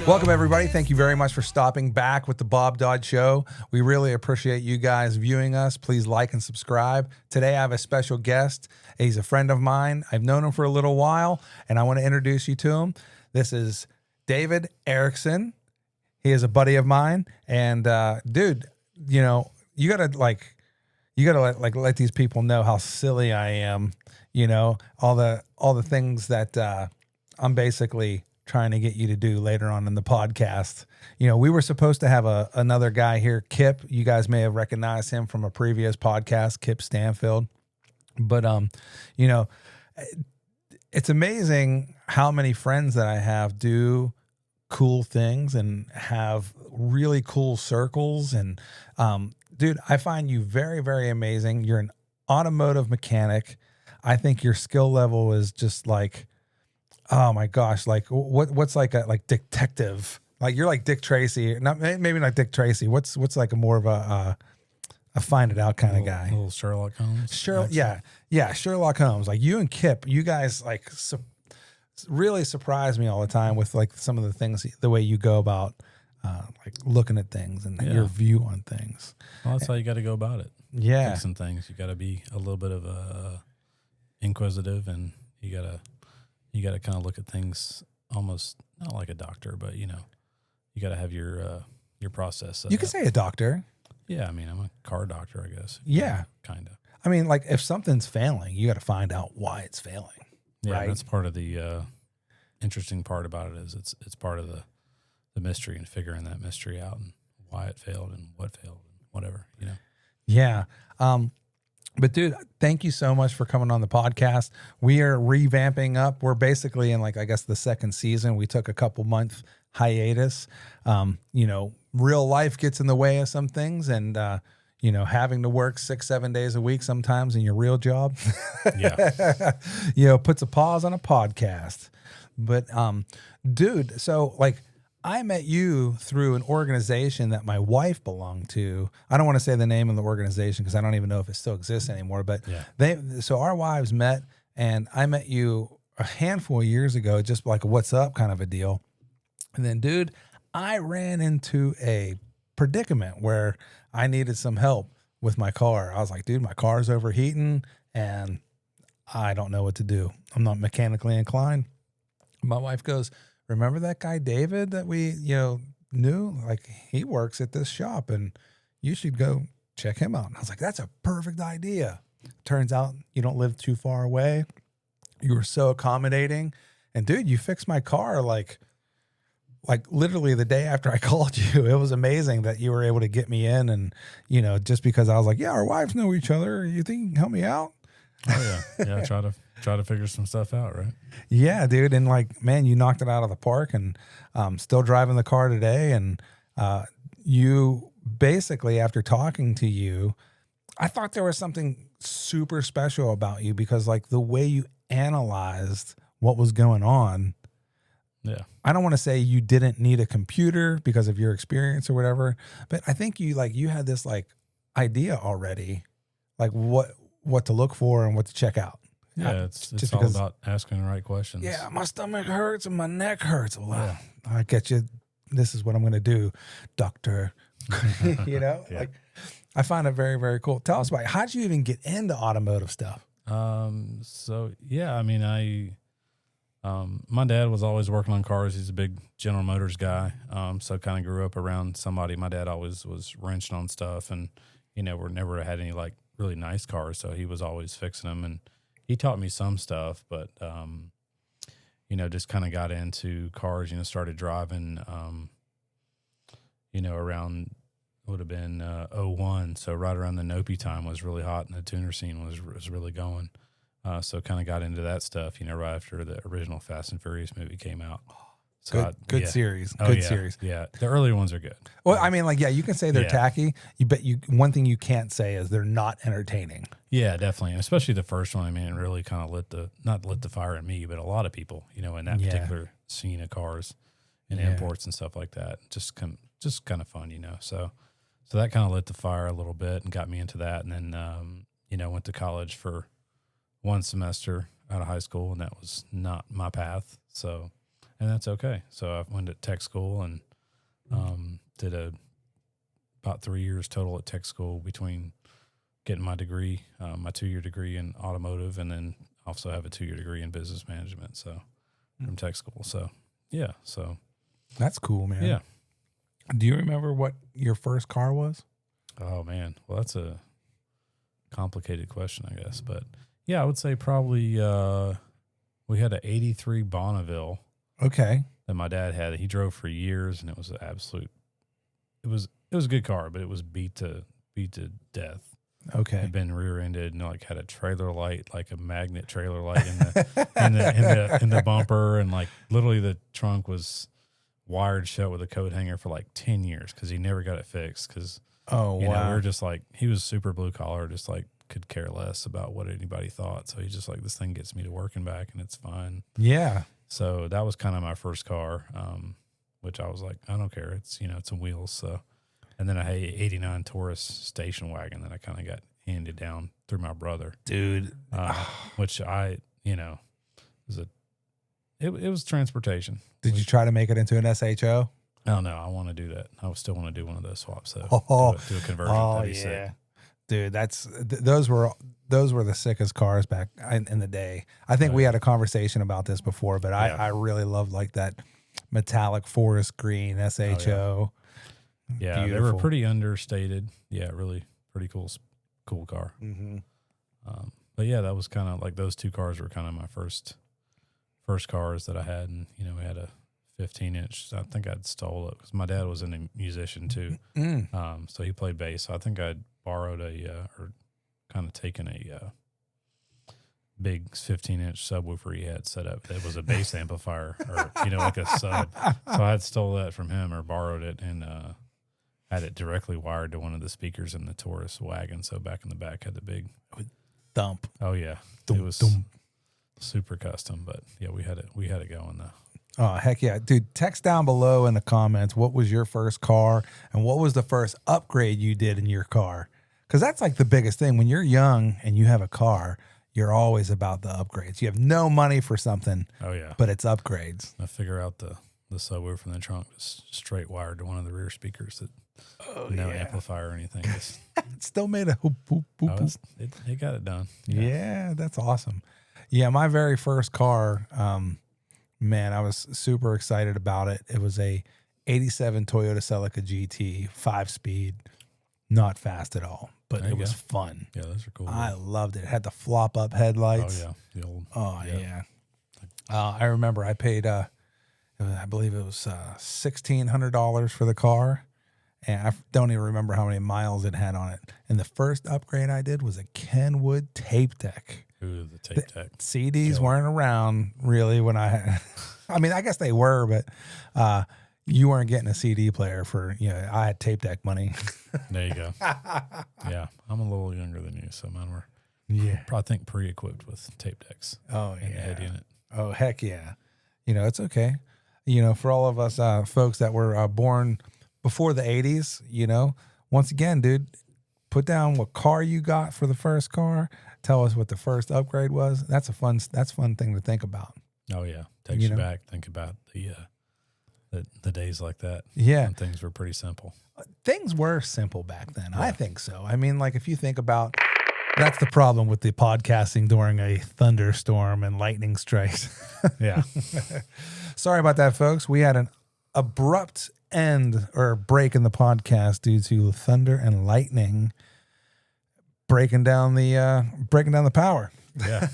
Welcome, everybody. Thank you very much for stopping back with the Bob Dodd Show. We really appreciate you guys viewing us. Please like and subscribe. Today, I have a special guest. He's a friend of mine. I've known him for a little while, and I want to introduce you to him. This is David Erikson. He is a buddy of mine, and dude, you know, you gotta let these people know how silly I am. You know, all the things that I'm basically trying to get you to do later on in the podcast. You know, we were supposed to have another guy here, Kip. You guys may have recognized him from a previous podcast, Kip Stanfield. But you know, it's amazing how many friends that I have do cool things and have really cool circles. And dude, I find you very, very amazing. You're an automotive mechanic. I think your skill level is just like, oh my gosh, like what's like a detective? Like you're like Dick Tracy, maybe not Dick Tracy. What's like a more of a find it out kind of guy? Little Sherlock Holmes. Sherlock Holmes. Like you and Kip, you guys like really surprise me all the time with like some of the things, the way you go about like looking at things and your view on things. Well, that's how you got to go about it. Yeah, fixing things. You got to be a little bit of inquisitive, and you got to kind of look at things almost not like a doctor, but you know, you got to have your process. You can say a doctor. Yeah, I mean, I'm a car doctor, I guess. Yeah, kind of. I mean, like if something's failing, you got to find out why it's failing. Yeah, right? That's part of the interesting part about it is it's part of the mystery and figuring that mystery out and why it failed and what failed and whatever, you know. Yeah. But dude, thank you so much for coming on the podcast. We are revamping up. We're basically in like, I guess the second season. We took a couple month hiatus. You know, real life gets in the way of some things, and you know, having to work 6-7 days a week sometimes in your real job, you know, puts a pause on a podcast. But dude, so like I met you through an organization that my wife belonged to. I don't want to say the name of the organization because I don't even know if it still exists anymore, but so our wives met, and I met you a handful of years ago, just like a what's up kind of a deal. And then dude, I ran into a predicament where I needed some help with my car. I was like, dude, my car's overheating and I don't know what to do. I'm not mechanically inclined. My wife goes, remember that guy, David, that we, you know, knew? Like, he works at this shop and you should go check him out. And I was like, that's a perfect idea. Turns out you don't live too far away. You were so accommodating. And dude, you fixed my car like literally the day after I called you. It was amazing that you were able to get me in. And, you know, just because I was like, yeah, our wives know each other. You think you can help me out? Oh yeah. Yeah. Try to figure some stuff out. Right. Yeah, dude. And like, man, you knocked it out of the park, and still driving the car today. And you basically, after talking to you, I thought there was something super special about you because like the way you analyzed what was going on. Yeah. I don't want to say you didn't need a computer because of your experience or whatever, but I think you had this like idea already, like what to look for and what to check out. Yeah, it's all about asking the right questions. Yeah, my stomach hurts and my neck hurts. Well, I get you. This is what I'm going to do, doctor. You know, like I find it very, very cool. Tell us about it. How did you even get into automotive stuff? So yeah, I mean, my dad was always working on cars. He's a big General Motors guy. So kind of grew up around somebody. My dad always was wrenching on stuff, and you know, we never had any like really nice cars. So he was always fixing them, and he taught me some stuff, but, you know, just kind of got into cars, you know, started driving, you know, around would have been 01. So right around the Nopi time was really hot, and the tuner scene was really going. So kind of got into that stuff, you know, right after the original Fast and Furious movie came out. So good series. Oh, good yeah, series. Yeah. The earlier ones are good. Well, I mean, like, yeah, you can say they're tacky, but one thing you can't say is they're not entertaining. Yeah, definitely. And especially the first one. I mean, it really kind of not lit the fire in me, but a lot of people, you know, in that particular scene of cars and imports and stuff like that. Just kind of fun, you know. So that kind of lit the fire a little bit and got me into that. And then, you know, went to college for one semester out of high school, and that was not my path. So and that's okay. So I went to tech school and did about 3 years total at tech school between getting my degree, my 2-year degree in automotive, and then also have a 2-year degree in business management. So from tech school. So yeah, so That's cool, man. yeah. Do you remember what your first car was? Oh man, well that's a complicated question, I guess, but yeah, I would say probably we had an '83 Bonneville Okay. that my dad had. He drove for years, and it was an absolute. It was a good car, but it was beat to death. Okay. Had been rear-ended, and like had a trailer light, like a magnet trailer light in the in the bumper, and like literally the trunk was wired shut with a coat hanger for like 10 years because he never got it fixed. Because Oh, you know, wow. we were just like, he was super blue collar, just like could care less about what anybody thought. So he's just like, this thing gets me to work and back, and it's fine. Yeah. So that was kind of my first car, which I was like, I don't care. It's, you know, it's some wheels. So, and then I had an '89 Taurus station wagon that I kind of got handed down through my brother, Dude. which I, you know, it was transportation. Did you try to make it into an SHO? Oh no, I want to do that. I still want to do one of those swaps. So do a conversion. Oh, That'd be yeah. sick. Dude, those were the sickest cars back in the day. I think we had a conversation about this before, but I really loved like that metallic forest green SHO. Yeah, they were Beautiful. pretty understated. Yeah, really pretty cool car. Mm-hmm. But yeah, that was kind of like those two cars were kind of my first cars that I had, and you know, we had a 15-inch. I think I'd stole it because my dad was a musician too. So he played bass. So I think I'd borrowed or kind of taken a big 15-inch subwoofer he had set up. It was a bass amplifier, or you know, like a sub. So I had stole that from him or borrowed it and had it directly wired to one of the speakers in the Taurus wagon. So back in the back had the big Thump. Oh yeah, Dum, it was dum. super custom, but yeah, we had it going though. Oh, heck yeah. Dude, text down below in the comments what was your first car and what was the first upgrade you did in your car? Because that's like the biggest thing. When you're young and you have a car, you're always about the upgrades. You have no money for something, Oh yeah, but it's upgrades. I figure out the subwoofer in the trunk was straight wired to one of the rear speakers that no amplifier or anything. Just, It still made a hoop, hoop, hoop, hoop. it got it done. Yeah, that's awesome. Yeah, my very first car, man, I was super excited about it. It was a 87 Toyota Celica GT, 5-speed, not fast at all, but There it you was go. fun. Yeah, those are cool. I loved it. It had the flop up headlights. Oh yeah, the old. Oh yeah. I remember I paid, I believe it was $1,600 for the car. And I don't even remember how many miles it had on it. And the first upgrade I did was a Kenwood tape deck. Ooh, the tape deck. CDs weren't around really when I had, I mean, I guess they were, but you weren't getting a CD player for, you know, I had tape deck money. There you go. Yeah, I'm a little younger than you, so mine were I think pre-equipped with tape decks. Oh, and the head unit. Oh, heck yeah. You know, it's okay. You know, for all of us folks that were born before the 80s, you know, once again, dude, put down what car you got for the first car. Tell us what the first upgrade was. That's a fun thing to think about. Oh yeah, takes you back. Think about the days like that. Yeah. when things were pretty simple. Things were simple back then. Yeah. I think so. I mean, like if you think about, that's the problem with the podcasting during a thunderstorm and lightning strikes. Yeah. Sorry about that, folks. We had an abrupt end or break in the podcast due to thunder and lightning breaking down the power. Yeah.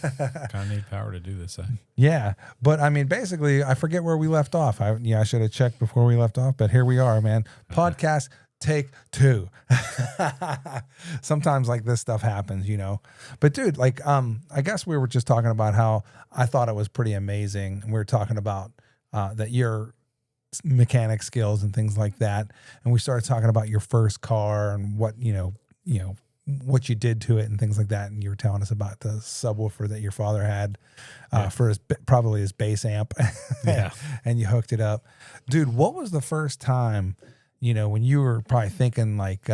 Kind of need power to do this. Yeah. But I mean, basically, I forget where we left off. I should have checked before we left off, but here we are, man. Podcast take 2. Sometimes like this stuff happens, you know, but dude, like, I guess we were just talking about how I thought it was pretty amazing. We were talking about, that your mechanic skills and things like that. And we started talking about your first car and what, you know, what you did to it and things like that. And you were telling us about the subwoofer that your father had for probably his bass amp. Yeah. And you hooked it up. Dude, what was the first time, you know, when you were probably thinking like,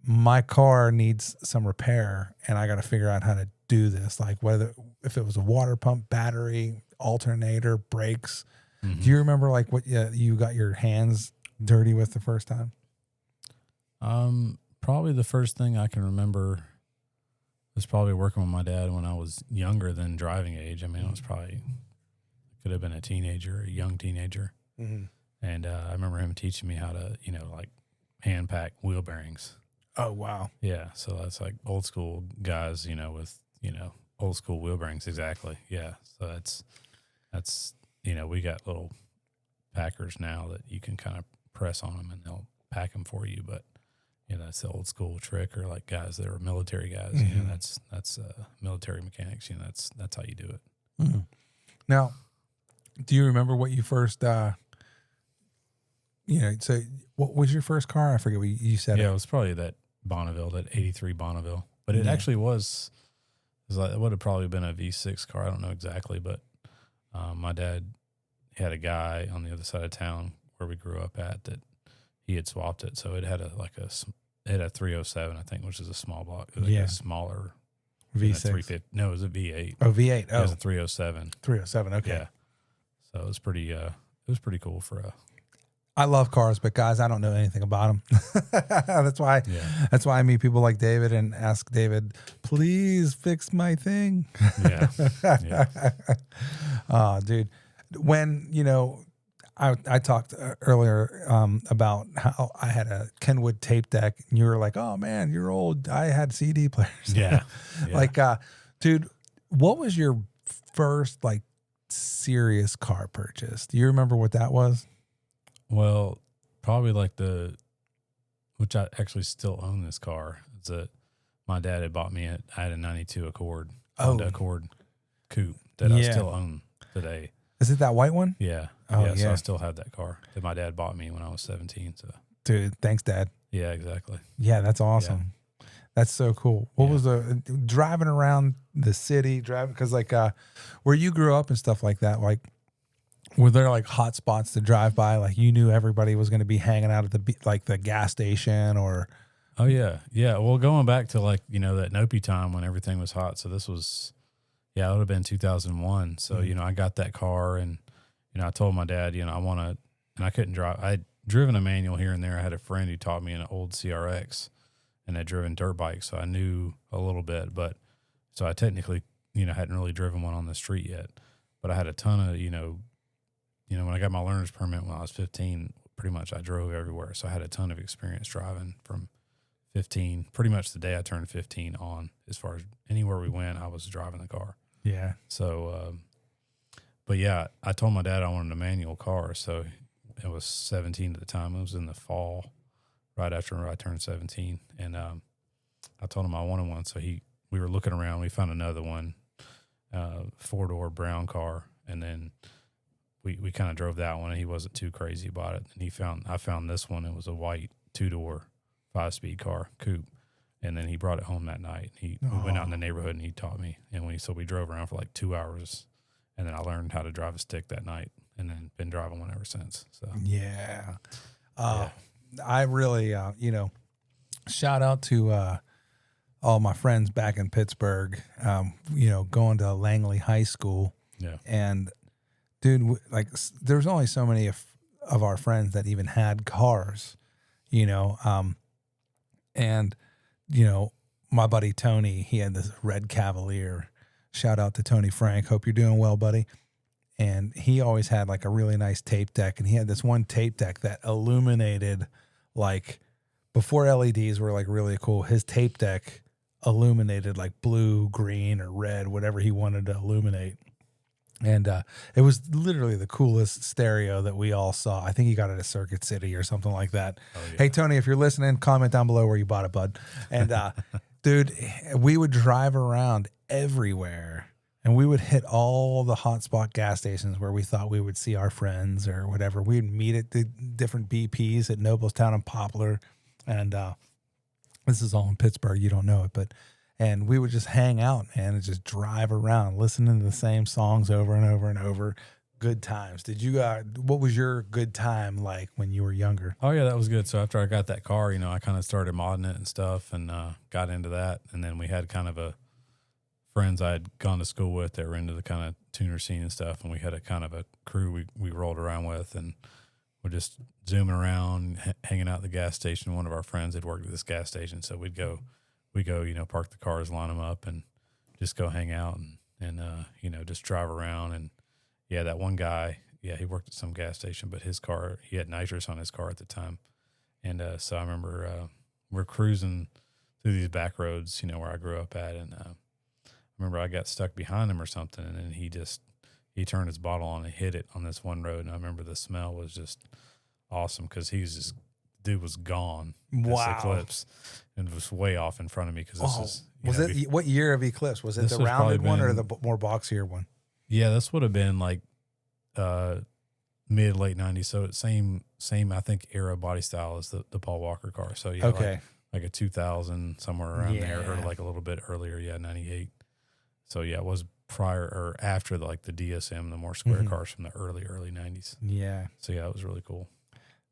my car needs some repair and I got to figure out how to do this? Like if it was a water pump, battery, alternator, brakes, Do you remember like what you got your hands dirty with the first time? Probably the first thing I can remember was probably working with my dad when I was younger than driving age. I mean, it was probably, could have been a teenager, a young teenager. Mm-hmm. And I remember him teaching me how to, like hand pack wheel bearings. Oh, wow. Yeah. So that's like old school guys, with, old school wheel bearings. Exactly. Yeah. So that's, we got little packers now that you can kind of press on them and they'll pack them for you. But, that's the old school trick, or like guys that are military guys, that's military mechanics, that's how you do it. Mm-hmm. Now, do you remember what you first, so what was your first car? I forget what you said. Yeah, it was probably that Bonneville, that 83 Bonneville, but it actually was like, it would have probably been a V6 car. I don't know exactly, but my dad had a guy on the other side of town where we grew up at that he had swapped it. So it had a 307, I think, which is a small block. It was like a smaller V6. 350. No, it was a V8. Oh, V8. It was a 307. 307. Okay. Yeah. So it was pretty cool for a. I love cars, but guys, I don't know anything about them. That's why I meet people like David and ask David, please fix my thing. Yeah. Oh, dude. When, I talked earlier about how I had a Kenwood tape deck, and you were like, "Oh man, you're old." I had CD players. Yeah. Like, dude, what was your first like serious car purchase? Do you remember what that was? Well, probably like which I actually still own this car. It's my dad had bought me I had a 92 Accord, Honda Accord coupe that I still own today. Is it that white one? Yeah. Oh, yeah. So I still have that car that my dad bought me when I was 17. So, dude, thanks, Dad. Yeah, exactly. Yeah, that's awesome. Yeah. That's so cool. What was driving around the city, because like where you grew up and stuff like that, like were there like hot spots to drive by? Like you knew everybody was going to be hanging out at the gas station or? Oh yeah. Yeah. Well, going back to like, that Nopi time when everything was hot. So this was, it would have been 2001. So, I got that car and, I told my dad, I want to, and I couldn't drive. I'd driven a manual here and there. I had a friend who taught me an old CRX and I'd driven dirt bikes. So I knew a little bit, but so I technically, hadn't really driven one on the street yet, but I had a ton of, when I got my learner's permit when I was 15, pretty much I drove everywhere. So I had a ton of experience driving from 15, pretty much the day I turned 15 on. As far as anywhere we went, I was driving the car. Yeah. So, but yeah, I told my dad I wanted a manual car. So it was 17 at the time. It was in the fall, right after I turned 17. And I told him I wanted one. So we were looking around. We found another one, 4-door brown car. And then we kind of drove that one, and he wasn't too crazy about it. And I found this one. It was a white 2-door 5-speed car coupe. And then he brought it home that night. We went out in the neighborhood and he taught me. And we drove around for like 2 hours. And then I learned how to drive a stick that night and then been driving one ever since. So, yeah. I really, shout out to all my friends back in Pittsburgh, going to Langley High School. Yeah. And dude, like there's only so many of our friends that even had cars, and, my buddy Tony, he had this red Cavalier. Shout out to Tony Frank. Hope you're doing well, buddy. And he always had like a really nice tape deck. And he had this one tape deck that illuminated, like before LEDs were like really cool. His tape deck illuminated like blue, green, or red, whatever he wanted to illuminate. And it was literally the coolest stereo that we all saw. I think he got it at Circuit City or something like that. Oh, yeah. Hey, Tony, if you're listening, comment down below where you bought it, bud. And dude, we would drive around everywhere and we would hit all the hotspot gas stations where we thought we would see our friends or whatever. We'd meet at the different BPs at Noblestown and Poplar. And this is all in Pittsburgh. You don't know it, and we would just hang out, man, and just drive around, listening to the same songs over and over and over. Good times. Did you, what was your good time like when you were younger? Oh, yeah, that was good. So after I got that car, I kind of started modding it and stuff and got into that. And then we had kind of friends I had gone to school with that were into the kind of tuner scene and stuff, and we had a kind of a crew we rolled around with, and we're just zooming around, hanging out at the gas station. One of our friends had worked at this gas station, so we go, park the cars, line them up, and just go hang out and just drive around. And yeah, that one guy, he worked at some gas station, but his car, he had nitrous on his car at the time. And so I remember we're cruising through these back roads, where I grew up at, and I remember I got stuck behind him or something, and then he turned his bottle on and hit it on this one road, and I remember the smell was just awesome because dude was gone. Wow. This Eclipse, and was way off in front of me because this is what year of Eclipse? Was it the rounded one or the more boxier one? Yeah, this would have been like mid late 90s. So it's same I think era body style as the Paul Walker car. So yeah, okay, like a 2000 somewhere around there, or like a little bit earlier. Yeah, 98. So yeah, it was prior or after the DSM, the more square cars from the early 90s. Yeah. So yeah, it was really cool.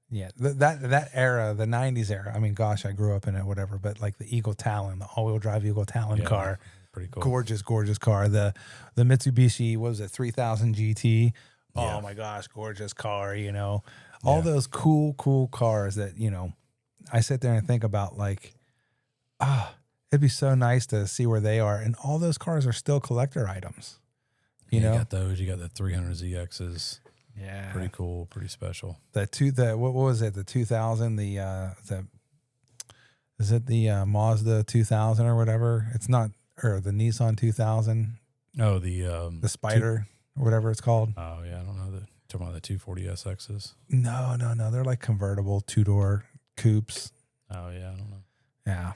Yeah, that era, the 90s era, I mean, gosh, I grew up in it, whatever, but like the Eagle Talon, the all-wheel drive Eagle Talon car, pretty cool. Gorgeous car. The Mitsubishi, what was it, 3000 GT? Yeah. Oh my gosh, gorgeous car, all those cool cars that, I sit there and think about like, it'd be so nice to see where they are. And all those cars are still collector items, you know? You got those, you got the 300 ZXs. Yeah. Pretty cool, pretty special. What was it? The 2000, is it the Mazda 2000 or whatever? It's not, or the Nissan 2000. Oh, the Spider or whatever it's called. Oh yeah, I don't know. Talking about the 240 SXs. No. They're like convertible 2-door coupes. Oh yeah, I don't know. Yeah.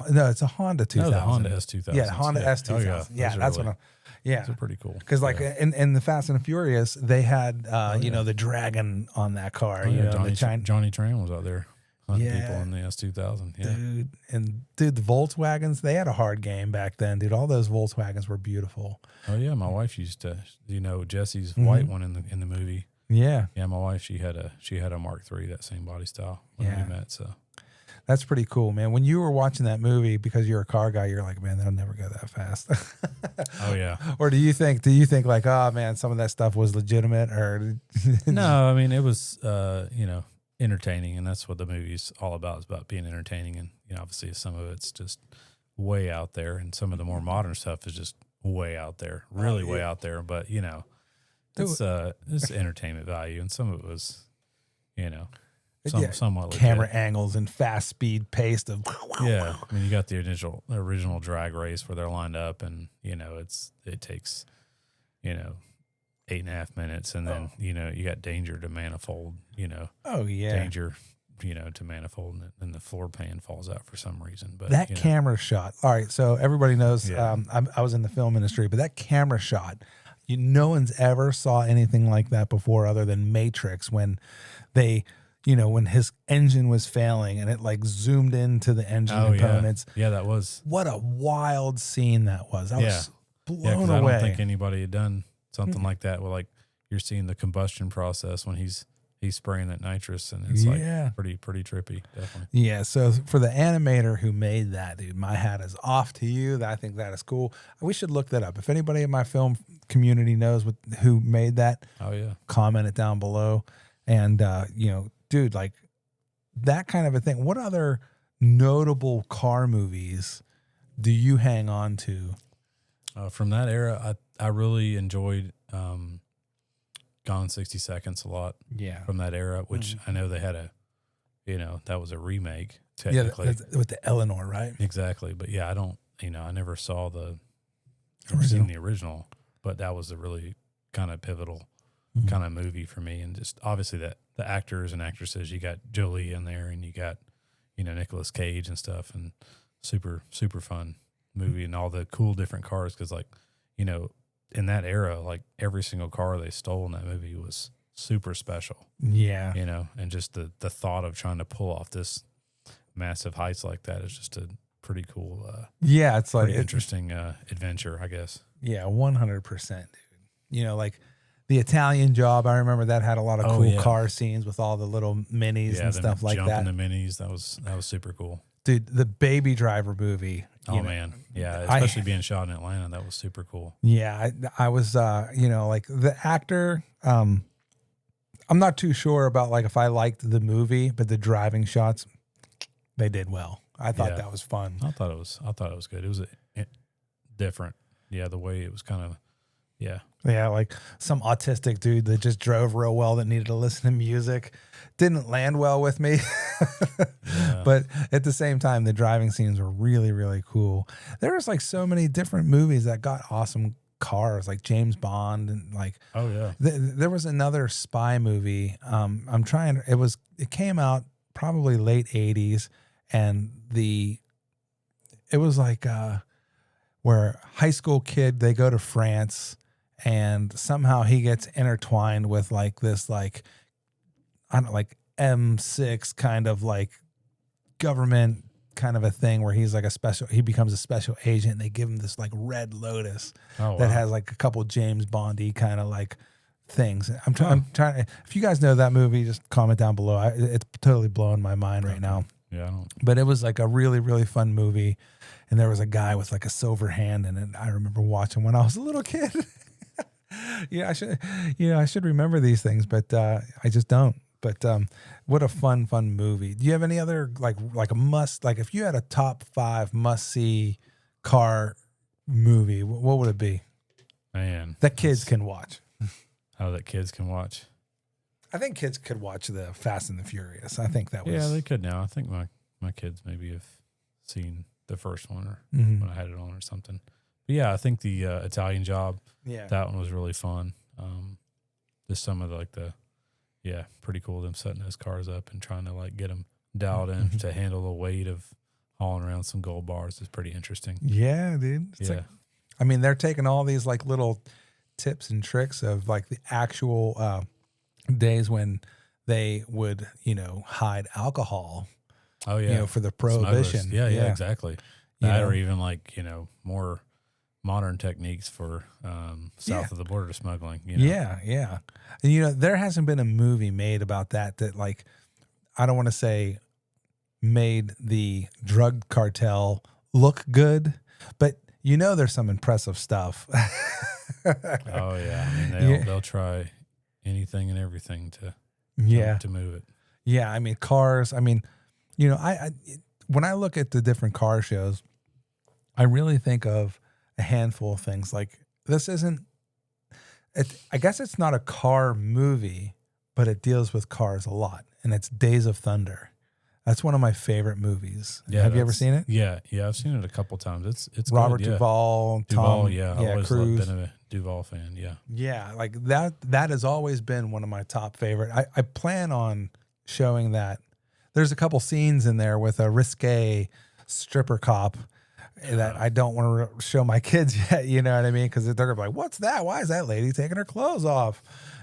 No, it's a Honda 2000. No, the Honda S2000. Yeah, Honda S2000. Oh, yeah, that's what I'm. Yeah, those are pretty cool. Because like in the Fast and Furious, they had the dragon on that car. Johnny Tran was out there hunting people in the S2000. Yeah, dude, the Volkswagens, they had a hard game back then, dude. All those Volkswagens were beautiful. Oh yeah, my wife used to, Jesse's white one in the movie. Yeah, my wife, she had a Mark III, that same body style when we met. So that's pretty cool, man. When you were watching that movie, because you're a car guy, you're like, man, they'll never go that fast. Oh yeah. Or do you think like, oh man, some of that stuff was legitimate, or no? I mean, it was entertaining, and that's what the movie's all about. It's about being entertaining, and obviously some of it's just way out there, and some of the more modern stuff is just way out there, really way out there. But it's entertainment value, and some of it was, somewhat legit. Camera angles and fast speed pace of yeah. I mean, you got the original drag race where they're lined up, and it takes 8.5 minutes, and then you got danger to manifold. Danger. To manifold, and the floor pan falls out for some reason. But that camera shot. All right, so everybody knows I was in the film industry, but that camera shot, no one's ever saw anything like that before, other than Matrix, when they, when his engine was failing and it like zoomed into the engine components. Yeah, that was what a wild scene that was. I was blown away. I don't think anybody had done something like that. Well, like you're seeing the combustion process when he's spraying that nitrous, and it's like pretty trippy, definitely. Yeah. So for the animator who made that, dude, my hat is off to you. I think that is cool. We should look that up. If anybody in my film community knows who made that, comment it down below. And dude, like that kind of a thing. What other notable car movies do you hang on to? From that era, I really enjoyed Gone in 60 Seconds a lot. Yeah. From that era, which I know they had that was a remake technically. Yeah, with the Eleanor, right? Exactly. But yeah, I never saw seen the original, but that was a really kind of pivotal kind of movie for me. And just obviously the actors and actresses, you got Jolie in there, and you got, Nicolas Cage and stuff, and super, super fun movie, and all the cool different cars. Cause like, in that era, like every single car they stole in that movie was super special. Yeah. And just the thought of trying to pull off this massive heights like that is just a pretty cool, it's like interesting adventure, I guess. Yeah, 100%, dude. Like the Italian Job, I remember that had a lot of cool car scenes with all the little minis and stuff like that. Jumping the minis, that was super cool. dude, the Baby Driver movie. Oh man, yeah, especially being shot in Atlanta, that was super cool. Yeah, I was, like the actor. I'm not too sure about like if I liked the movie, but the driving shots, they did well. I thought that was fun. I thought it was good. It was different. Yeah, the way it was kind of. Yeah. Yeah, like some autistic dude that just drove real well that needed to listen to music. Didn't land well with me. Yeah. But at the same time, the driving scenes were really, really cool. There's like so many different movies that got awesome cars, like James Bond and like Oh yeah. there was another spy movie. It came out probably late 80s, and it was like where high school kid, they go to France, and somehow he gets intertwined with like this, like, I don't know, like M6 kind of like government kind of a thing where he becomes a special agent, and they give him this like red Lotus that has like a couple James Bondy kind of like things. I'm trying. If you guys know that movie, just comment down below. It's totally blowing my mind right now. Yeah, I don't. But it was like a really, really fun movie. And there was a guy with like a silver hand in it. I remember watching when I was a little kid. I should remember these things, but I just don't. But what a fun movie. Do you have any other like a must, like if you had a top 5 must see car movie, what would it be? Man, that kids can watch. How that kids can watch. I think kids could watch the Fast and the Furious. I think that was. Yeah, they could now. I think my kids maybe have seen the first one or Mm-hmm. when I had it on or something. But yeah, I think the Italian Job. Yeah, that one was really fun. Just some of pretty cool. Them setting those cars up and trying to like get them dialed in to handle the weight of hauling around some gold bars is pretty interesting. Yeah, dude. It's like, I mean, they're taking all these like little tips and tricks of like the actual days when they would, hide alcohol. Oh yeah, for the prohibition. Yeah, exactly. That or even like more modern techniques for south of the border smuggling. Yeah. And there hasn't been a movie made about that like, I don't want to say made the drug cartel look good, but there's some impressive stuff. Oh yeah, I mean they'll try anything and everything to move it. Yeah, I mean cars. I mean, I when I look at the different car shows, I really think of a handful of things. Like this isn't. I guess it's not a car movie, but it deals with cars a lot, and it's Days of Thunder. That's one of my favorite movies. Yeah, have you ever seen it? Yeah, I've seen it a couple times. It's Robert good, Duvall, Tom, I've always Cruise. been a Duvall fan. Yeah, like that has always been one of my top favorite. I plan on showing that. There's a couple scenes in there with a risque stripper cop that I don't want to show my kids yet. You know what I mean? Because they're gonna be like, "What's that? Why is that lady taking her clothes off?"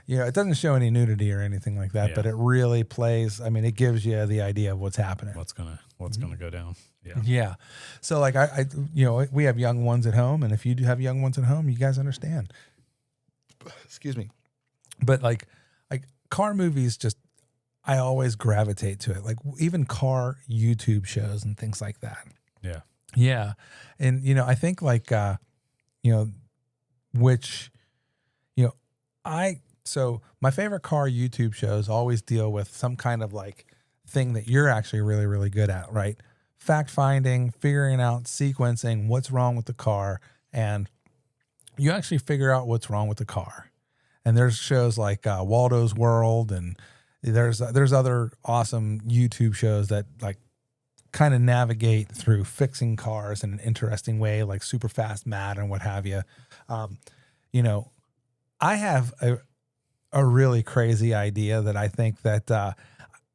It doesn't show any nudity or anything like that, but it really plays. I mean, it gives you the idea of what's happening. What's gonna go down? Yeah. So like I we have young ones at home, and if you do have young ones at home, you guys understand. Excuse me. But like car movies, just I always gravitate to it. Like even car YouTube shows and things like that. Yeah. Yeah. And I think like so my favorite car YouTube shows always deal with some kind of like thing that you're actually really, really good at, right? Fact finding, figuring out, sequencing what's wrong with the car, and you actually figure out what's wrong with the car. And there's shows like Waldo's World, and there's other awesome YouTube shows that like kind of navigate through fixing cars in an interesting way, like Super Fast Matt and what have you. I have a really crazy idea that I think that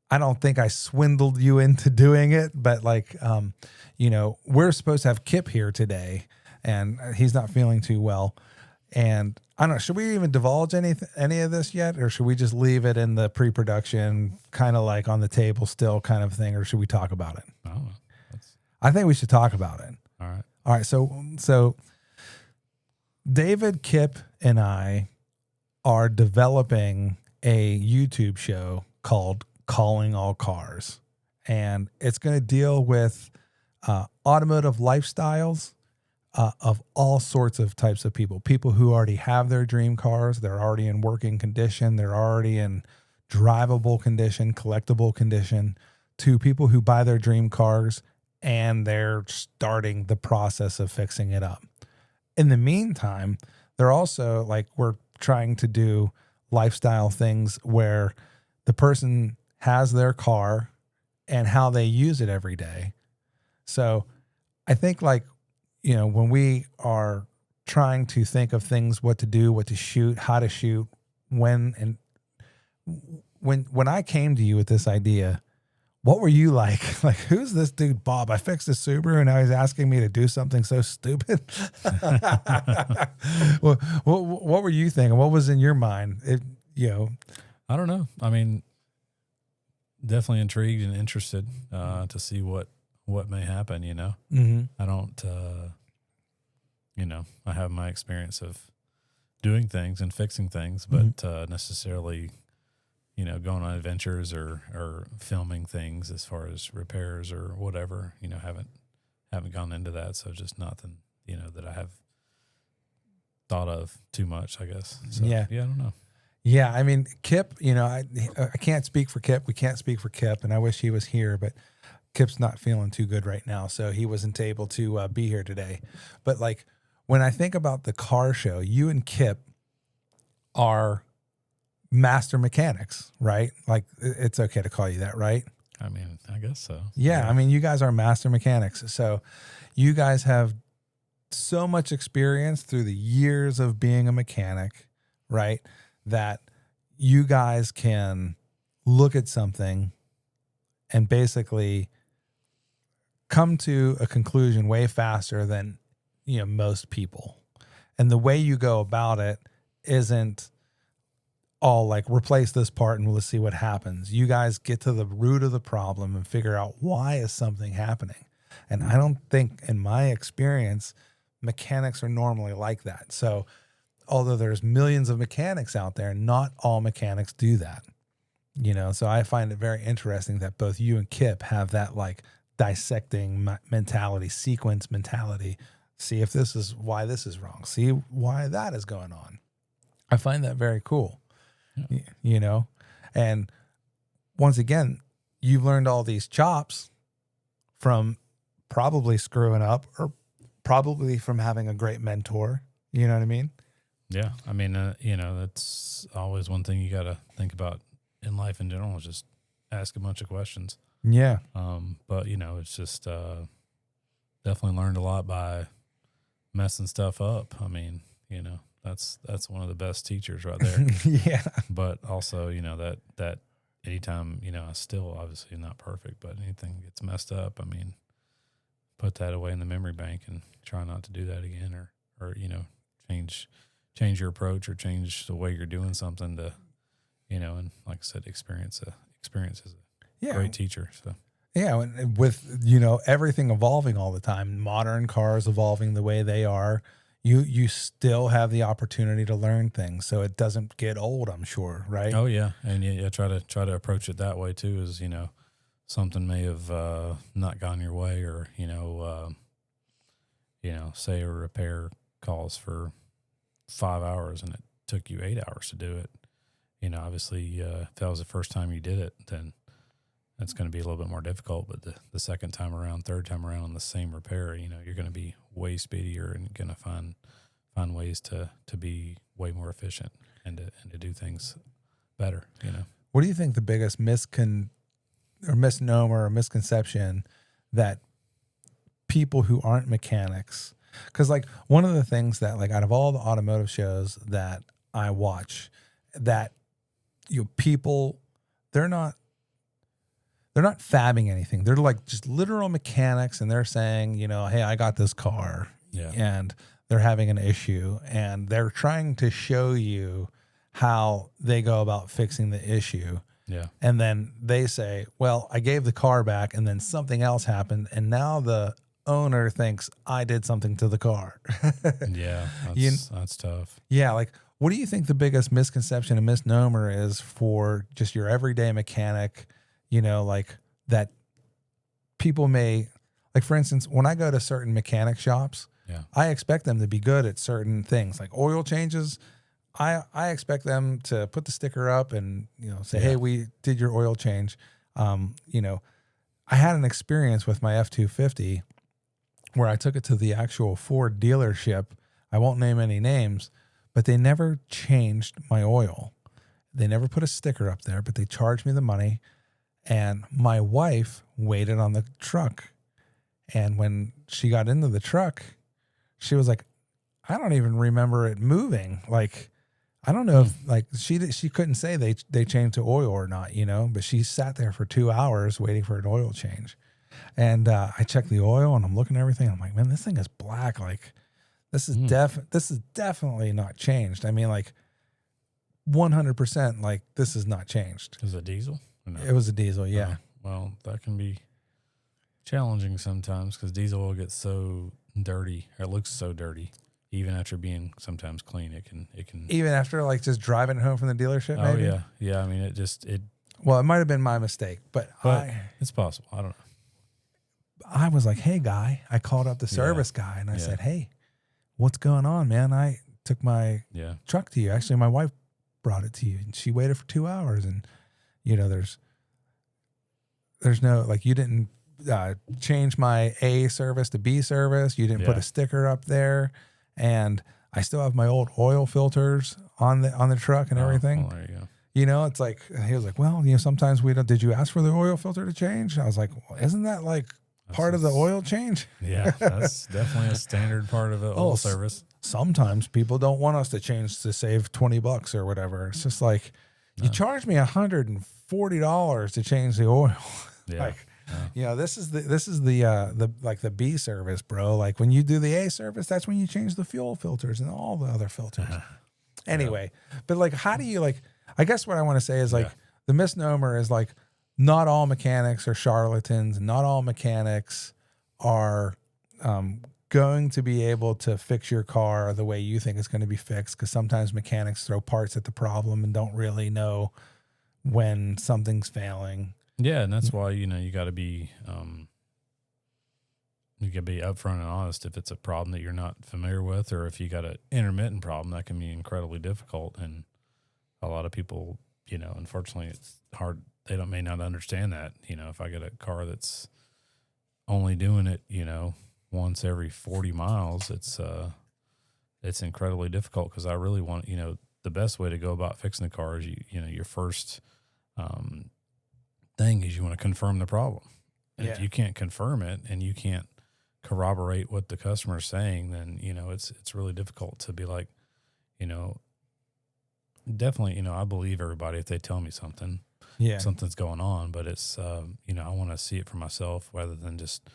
I don't think I swindled you into doing it, but like, we're supposed to have Kip here today, and he's not feeling too well. And I don't know, should we even divulge any of this yet, or should we just leave it in the pre-production, kind of like on the table still kind of thing, or should we talk about it? I don't know. I think we should talk about it. All So right. David, Kip, and I are developing a YouTube show called Calling All Cars. and it's going to deal with automotive lifestyles of all sorts of types of people. People who already have their dream cars, they're already in working condition, they're already in drivable condition, collectible condition, to people who buy their dream cars and they're starting the process of fixing it up. In the meantime, they're also like, we're trying to do lifestyle things where the person has their car and how they use it every day. So I think, like, you know, when we are trying to think of things, what to do, what to shoot, how to shoot, when I came to you with this idea, what were you like? Like, who's this dude, Bob? I fixed his Subaru and now he's asking me to do something so stupid. What were you thinking? What was in your mind? I don't know. I mean, definitely intrigued and interested to see what may happen, you know. Mm-hmm. I don't, I have my experience of doing things and fixing things, but necessarily, going on adventures or filming things as far as repairs or whatever, haven't gone into that. So just nothing, that I have thought of too much, I guess. So, yeah, I don't know. Yeah, I mean, Kip, I can't speak for Kip. We can't speak for Kip, and I wish he was here, but Kip's not feeling too good right now, so he wasn't able to be here today. But like, when I think about the car show, you and Kip are master mechanics, right? Like, it's okay to call you that, right? I mean, I guess so. Yeah, I mean, you guys are master mechanics. So you guys have so much experience through the years of being a mechanic, right? That you guys can look at something and basically come to a conclusion way faster than, most people. And the way you go about it isn't all like, replace this part and let's see what happens. You guys get to the root of the problem and figure out, why is something happening? And I don't think, in my experience, mechanics are normally like that. So although there's millions of mechanics out there, not all mechanics do that. So I find it very interesting that both you and Kip have that like dissecting mentality, sequence mentality. See if this is why this is wrong. See why that is going on. I find that very cool. Yeah. And once again, you've learned all these chops from probably screwing up or probably from having a great mentor. You know what I mean? Yeah. I mean, that's always one thing you got to think about in life in general, is just ask a bunch of questions. Yeah. But it's just, definitely learned a lot by messing stuff up. I mean, that's one of the best teachers right there. Yeah. But also, that anytime, I still obviously not perfect, but anything gets messed up, I mean, put that away in the memory bank and try not to do that again, or change your approach or change the way you're doing something to, and like I said, experience is a great teacher. So. Yeah, and with, everything evolving all the time, modern cars evolving the way they are, you still have the opportunity to learn things, so it doesn't get old, I'm sure, right? Oh yeah, and yeah, try to approach it that way too. Is something may have not gone your way, or say a repair calls for 5 hours and it took you 8 hours to do it. Obviously, if that was the first time you did it, then that's going to be a little bit more difficult. But the second time around, third time around on the same repair, you're going to be way speedier and going to find ways to be way more efficient and to do things better. What do you think the biggest misnomer or misconception that people who aren't mechanics? Because like, one of the things that, like, out of all the automotive shows that I watch, that people, they're not fabbing anything. They're like just literal mechanics, and they're saying, hey, I got this car, and they're having an issue, and they're trying to show you how they go about fixing the issue. Yeah. And then they say, well, I gave the car back, and then something else happened, and now the owner thinks I did something to the car. Yeah, that's tough. Yeah, like, what do you think the biggest misconception and misnomer is for just your everyday mechanic, like, that people may, like, for instance, when I go to certain mechanic shops, Yeah. I expect them to be good at certain things, like oil changes. I expect them to put the sticker up and, say, hey, we did your oil change. I had an experience with my F-250 where I took it to the actual Ford dealership. I won't name any names, but they never changed my oil. They never put a sticker up there, but they charged me the money. And my wife waited on the truck. And when she got into the truck, she was like, I don't even remember it moving. Like, I don't know if, like, she couldn't say they changed the oil or not, but she sat there for 2 hours waiting for an oil change. And I checked the oil and I'm looking at everything. I'm like, man, this thing is black. Like, this is definitely not changed. I mean, like, 100%, like, this is not changed. Is it diesel? No. It was a diesel, yeah. Well, that can be challenging sometimes because diesel oil gets so dirty, or it looks so dirty. Even after being sometimes clean, it can. Even after, like, just driving it home from the dealership, maybe? Oh, yeah. I mean, Well, it might have been my mistake, but it's possible. I don't know. I was like, hey, guy. I called up the service guy, and I said, hey, what's going on, man? I took my truck to you. Actually, my wife brought it to you, and she waited for 2 hours, and, there's no, like, you didn't change my A service to B service. You didn't put a sticker up there. And I still have my old oil filters on the truck and everything. Well, there you go. It's like, he was like, well, sometimes we don't, did you ask for the oil filter to change? And I was like, well, isn't that like part of the oil change? Yeah, that's definitely a standard part of an oil service. Sometimes people don't want us to change to save $20 or whatever. It's just like, you charge me $140 to change the oil. Yeah. Like, this is the like the B service, bro. Like, when you do the A service, that's when you change the fuel filters and all the other filters. Anyway, but, like, how do you, like, I guess what I want to say is, like, the misnomer is, like, not all mechanics are charlatans, and not all mechanics are going to be able to fix your car the way you think it's going to be fixed, because sometimes mechanics throw parts at the problem and don't really know when something's failing. Yeah, and that's why, you got to be upfront and honest if it's a problem that you're not familiar with, or if you got an intermittent problem that can be incredibly difficult. And a lot of people, unfortunately, it's hard. They may not understand that. If I get a car that's only doing it, once every 40 miles, it's incredibly difficult, because I really want, the best way to go about fixing the car is your first thing is you want to confirm the problem. And if you can't confirm it and you can't corroborate what the customer is saying, then, it's really difficult to be like, definitely, I believe everybody if they tell me something, something's going on, but it's, I want to see it for myself rather than just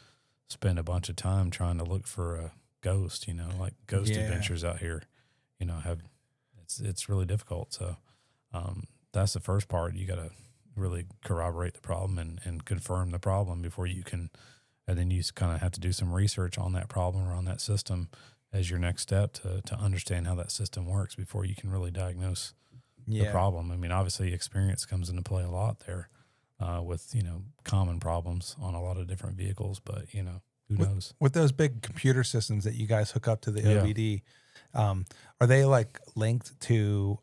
spend a bunch of time trying to look for a ghost, like ghost adventures out here, it's really difficult. So, that's the first part. You got to really corroborate the problem and confirm the problem before you can, and then you kind of have to do some research on that problem or on that system as your next step to understand how that system works before you can really diagnose the problem. I mean, obviously experience comes into play a lot there with, common problems on a lot of different vehicles, but, who knows? With those big computer systems that you guys hook up to the OBD, are they, like, linked to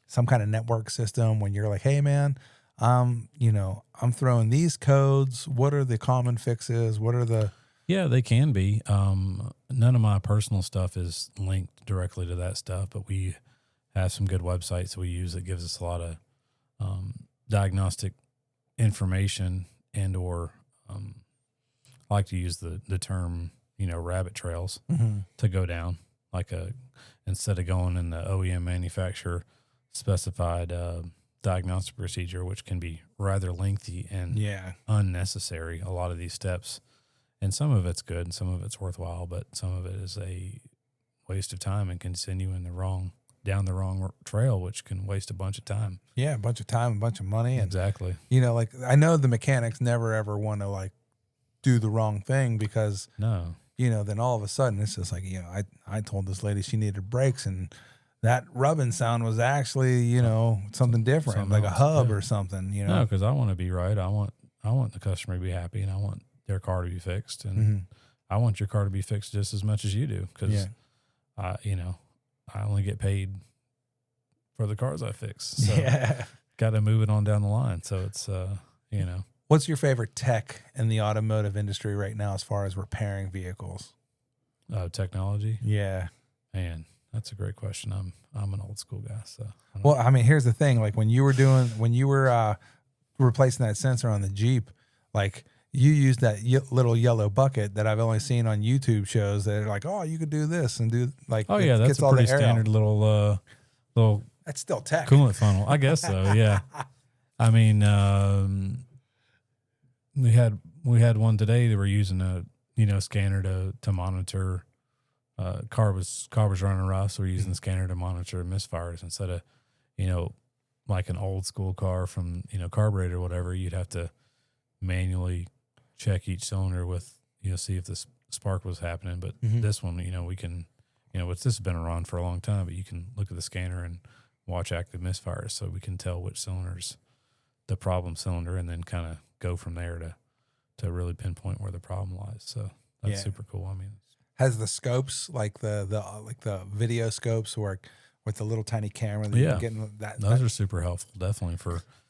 some kind of network system when you're like, hey, man, I'm throwing these codes. What are the common fixes? What are the... Yeah, they can be. None of my personal stuff is linked directly to that stuff, but we have some good websites we use that gives us a lot of diagnostic information and or I like to use the term, rabbit trails to go down, like instead of going in the OEM manufacturer specified diagnostic procedure, which can be rather lengthy and unnecessary, a lot of these steps. And some of it's good and some of it's worthwhile, but some of it is a waste of time and can send you down the wrong trail, which can waste a bunch of time. Yeah, a bunch of time, a bunch of money. And, exactly. Like, I know the mechanics never ever want to, like, do the wrong thing because, then all of a sudden it's just like, I told this lady she needed brakes and that rubbing sound was actually, something different, something like else. A hub or something, No, because I want to be right. I want the customer to be happy, and I want their car to be fixed, and Mm-hmm. I want your car to be fixed just as much as you do, because I only get paid for the cars I fix. So got to move it on down the line. So it's What's your favorite tech in the automotive industry right now as far as repairing vehicles? Technology. Yeah. Man, that's a great question. I'm an old school guy, so. Well, I mean, here's the thing. Like when you were replacing that sensor on the Jeep, like you used that little yellow bucket that I've only seen on YouTube shows that are like, oh, you could do this and do like. Oh yeah, that's a pretty standard little That's still tech. coolant funnel. I guess so. Yeah. I mean, we had one today that we're using a scanner to monitor. Car was running rough, so we're using the scanner to monitor misfires instead of, like an old school car from carburetor or whatever. You'd have to manually check each cylinder with see if the spark was happening. But this one, we can, this has been around for a long time, but you can look at the scanner and watch active misfires, so we can tell which cylinder's the problem cylinder, and then kind of go from there to really pinpoint where the problem lies. So that's super cool. I mean, has the scopes like the video scopes work with the little tiny camera that you can get in that? Those are super helpful, definitely.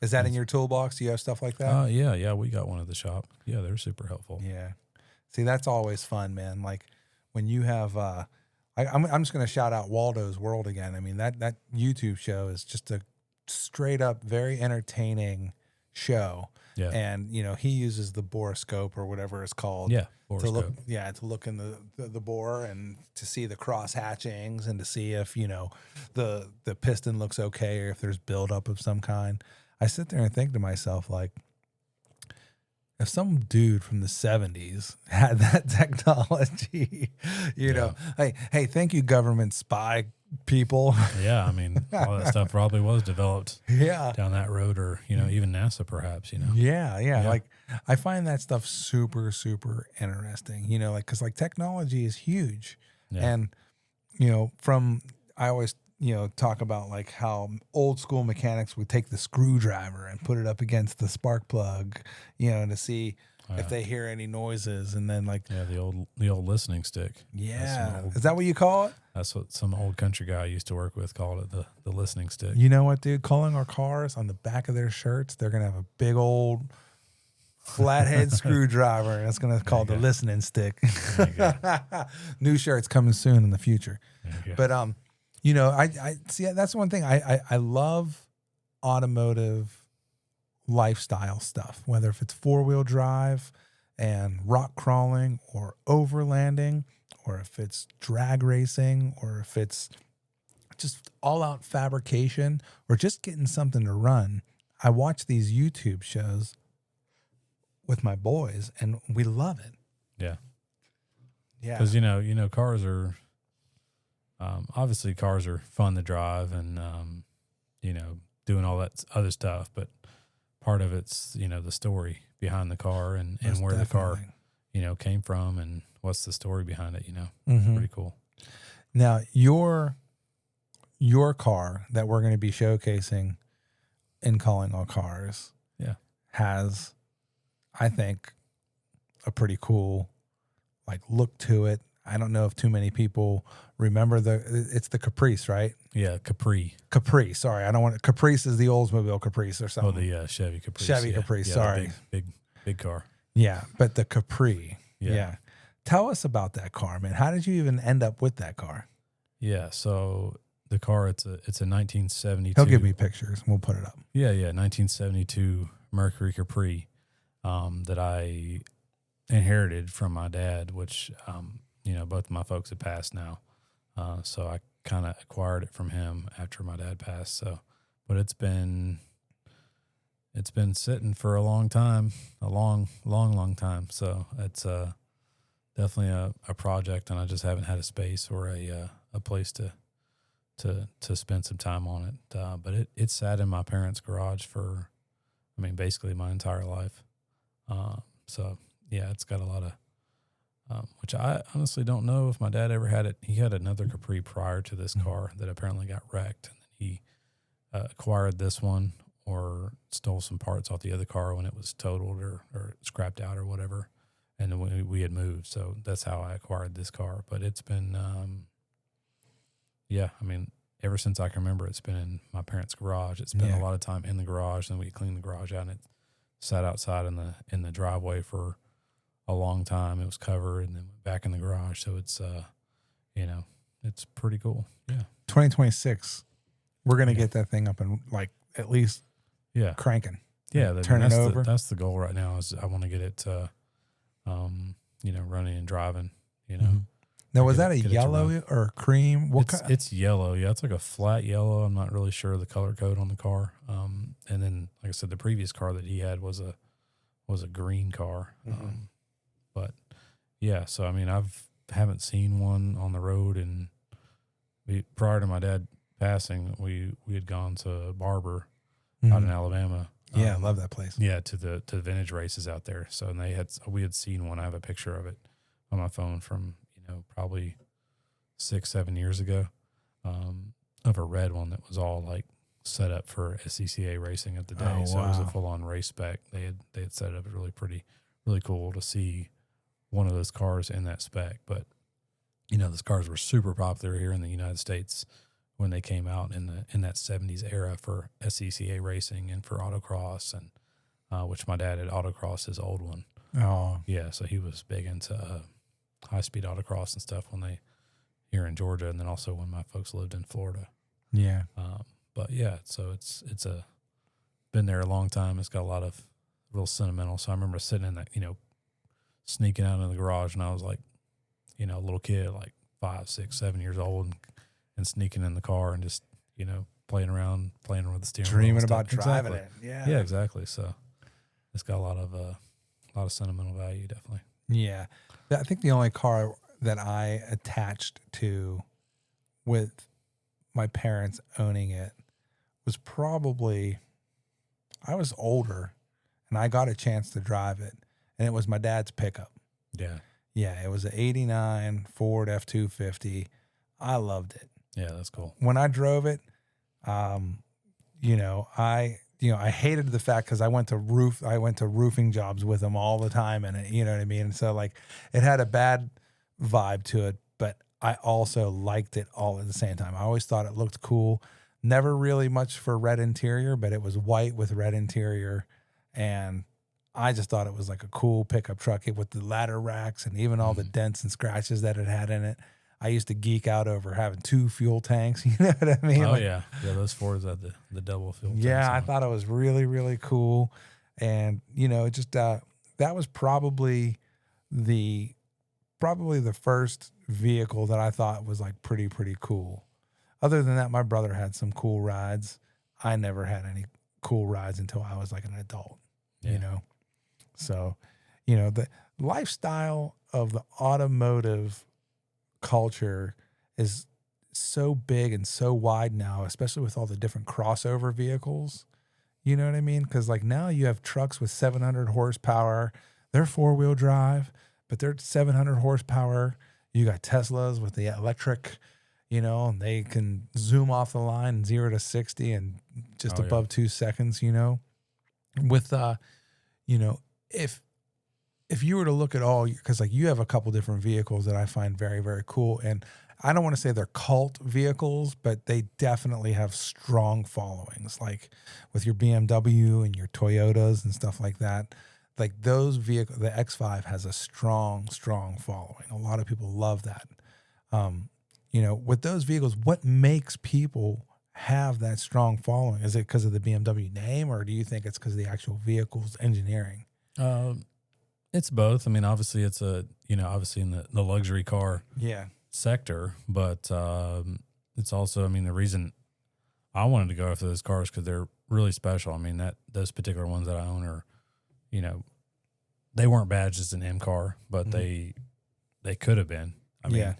Is that in your toolbox? Do you have stuff like that? Yeah, we got one at the shop. Yeah, they're super helpful. Yeah, see, that's always fun, man. Like when you have, I'm just gonna shout out Waldo's World again. I mean that YouTube show is just a straight up very entertaining show. Yeah. And he uses the borescope or whatever it's called. Yeah. To look in the bore and to see the cross hatchings and to see if the piston looks okay or if there's buildup of some kind. I sit there and think to myself, like, if some dude from the 70s had that technology, hey, thank you, government spy people. Yeah, I mean, all that stuff probably was developed down that road, or even NASA perhaps. Yeah. Like I find that stuff super, super interesting. Because technology is huge, and I always talk about like how old school mechanics would take the screwdriver and put it up against the spark plug, to see if they hear any noises, and then the old listening stick. Yeah, is that what you call it? That's what some old country guy I used to work with called it, the listening stick. You know what, dude? Calling our cars on the back of their shirts, they're gonna have a big old flathead screwdriver, and it's gonna call the listening stick. New shirts coming soon in the future. But I see that's one thing I love automotive lifestyle stuff, whether if it's 4-wheel drive and rock crawling or overlanding, or if it's drag racing, or if it's just all out fabrication, or just getting something to run. I watch these YouTube shows with my boys and we love it. Yeah. Because cars are obviously cars are fun to drive, and doing all that other stuff, but part of it's the story behind the car and where the car came from and what's the story behind it. Pretty cool. Now your car that we're going to be showcasing in Calling All Cars has, I think, a pretty cool look to it. I don't know if too many people remember it's the Caprice, right? Yeah, Capri. Sorry, I don't want Caprice is the Oldsmobile Caprice or something. Oh, the Chevy Caprice. Caprice. Sorry, big car. Yeah, but the Capri. Yeah. Tell us about that car, man. How did you even end up with that car? Yeah, so the car it's a 1972. He'll give me pictures and we'll put it up. Yeah, 1972 Mercury Capri that I inherited from my dad, which both of my folks have passed now. So I kind of acquired it from him after my dad passed. So, but it's been sitting for a long time, a long time. So it's definitely a project, and I just haven't had a space or a place to spend some time on it. But it sat in my parents' garage for, basically my entire life. So yeah, it's got a lot of, which I honestly don't know if my dad ever had it. He had another Capri prior to this car that apparently got wrecked, and he acquired this one or stole some parts off the other car when it was totaled or scrapped out or whatever. And then we had moved. So that's how I acquired this car. But it's been, yeah, I mean, ever since I can remember, it's been in my parents' garage. It's been a lot of time in the garage, and we cleaned the garage out, and it sat outside in the driveway for a long time. It was covered, and then went back in the garage. So it's, you know, it's pretty cool. Yeah. 2026, we're gonna get that thing up and like at least cranking. Yeah, turning over. That's the goal right now. Is I want to get it, you know, running and driving. You know. Now, was that a yellow or a cream? It's yellow. Yeah, it's like a flat yellow. I'm not really sure the color code on the car. And then, like I said, the previous car that he had was a green car. But yeah, so I mean, haven't seen one on the road, and prior to my dad passing, we had gone to a barber out in Alabama. Yeah, I love that place. Yeah, to the vintage races out there. So, and we had seen one. I have a picture of it on my phone from, probably 6-7 years ago, of a red one that was all like set up for SCCA racing at the day. Oh, so it was a wow. full on race spec. They had set it up. Really cool to see one of those cars in that spec. But, those cars were super popular here in the United States when they came out in that 70s era for SCCA racing and for autocross, and which my dad had autocrossed his old one. Oh, Yeah, so he was big into high-speed autocross and stuff here in Georgia, and then also when my folks lived in Florida. yeah. But yeah, so it's been there a long time. It's got a lot of real sentimental. So I remember sitting in that, sneaking out in the garage, and I was like, a little kid, like 5, 6, 7 years old, and sneaking in the car and just, playing around with the steering wheel. Dreaming about driving it. Yeah. Yeah, exactly. So it's got a lot of sentimental value, definitely. Yeah. I think the only car that I attached to with my parents owning it was probably, I was older and I got a chance to drive it, and it was my dad's pickup. Yeah. Yeah. It was an 89 Ford F-250. I loved it. Yeah, that's cool. When I drove it, I hated the fact, because I went to roofing jobs with him all the time, and you know what I mean? And so like it had a bad vibe to it, but I also liked it all at the same time. I always thought it looked cool. Never really much for red interior, but it was white with red interior, and I just thought it was like a cool pickup truck with the ladder racks and even all the dents and scratches that it had in it. I used to geek out over having 2 fuel tanks. You know what I mean? Oh, yeah. Yeah, those Fords had the double fuel tanks. Yeah, I thought it was really, really cool. And, just that was probably the first vehicle that I thought was like pretty cool. Other than that, my brother had some cool rides. I never had any cool rides until I was like an adult, So, the lifestyle of the automotive culture is so big and so wide now, especially with all the different crossover vehicles. You know what I mean? Because like now you have trucks with 700 horsepower. They're 4-wheel drive, but they're 700 horsepower. You got Teslas with the electric, and they can zoom off the line 0 to 60 in just above 2 seconds. With if you were to look at all, because like you have a couple different vehicles that I find very, very cool, and I don't want to say they're cult vehicles, but they definitely have strong followings, like with your BMW and your Toyotas and stuff like that. Like those vehicles, the X5 has a strong following. A lot of people love that. With those vehicles, what makes people have that strong following? Is it because of the BMW name, or do you think it's because of the actual vehicle's engineering? It's both. I mean, obviously it's obviously in the luxury car sector, but it's also, I mean, the reason I wanted to go after those cars because they're really special. I mean, those particular ones that I own are, they weren't badged as an M car, but they could have been. I mean,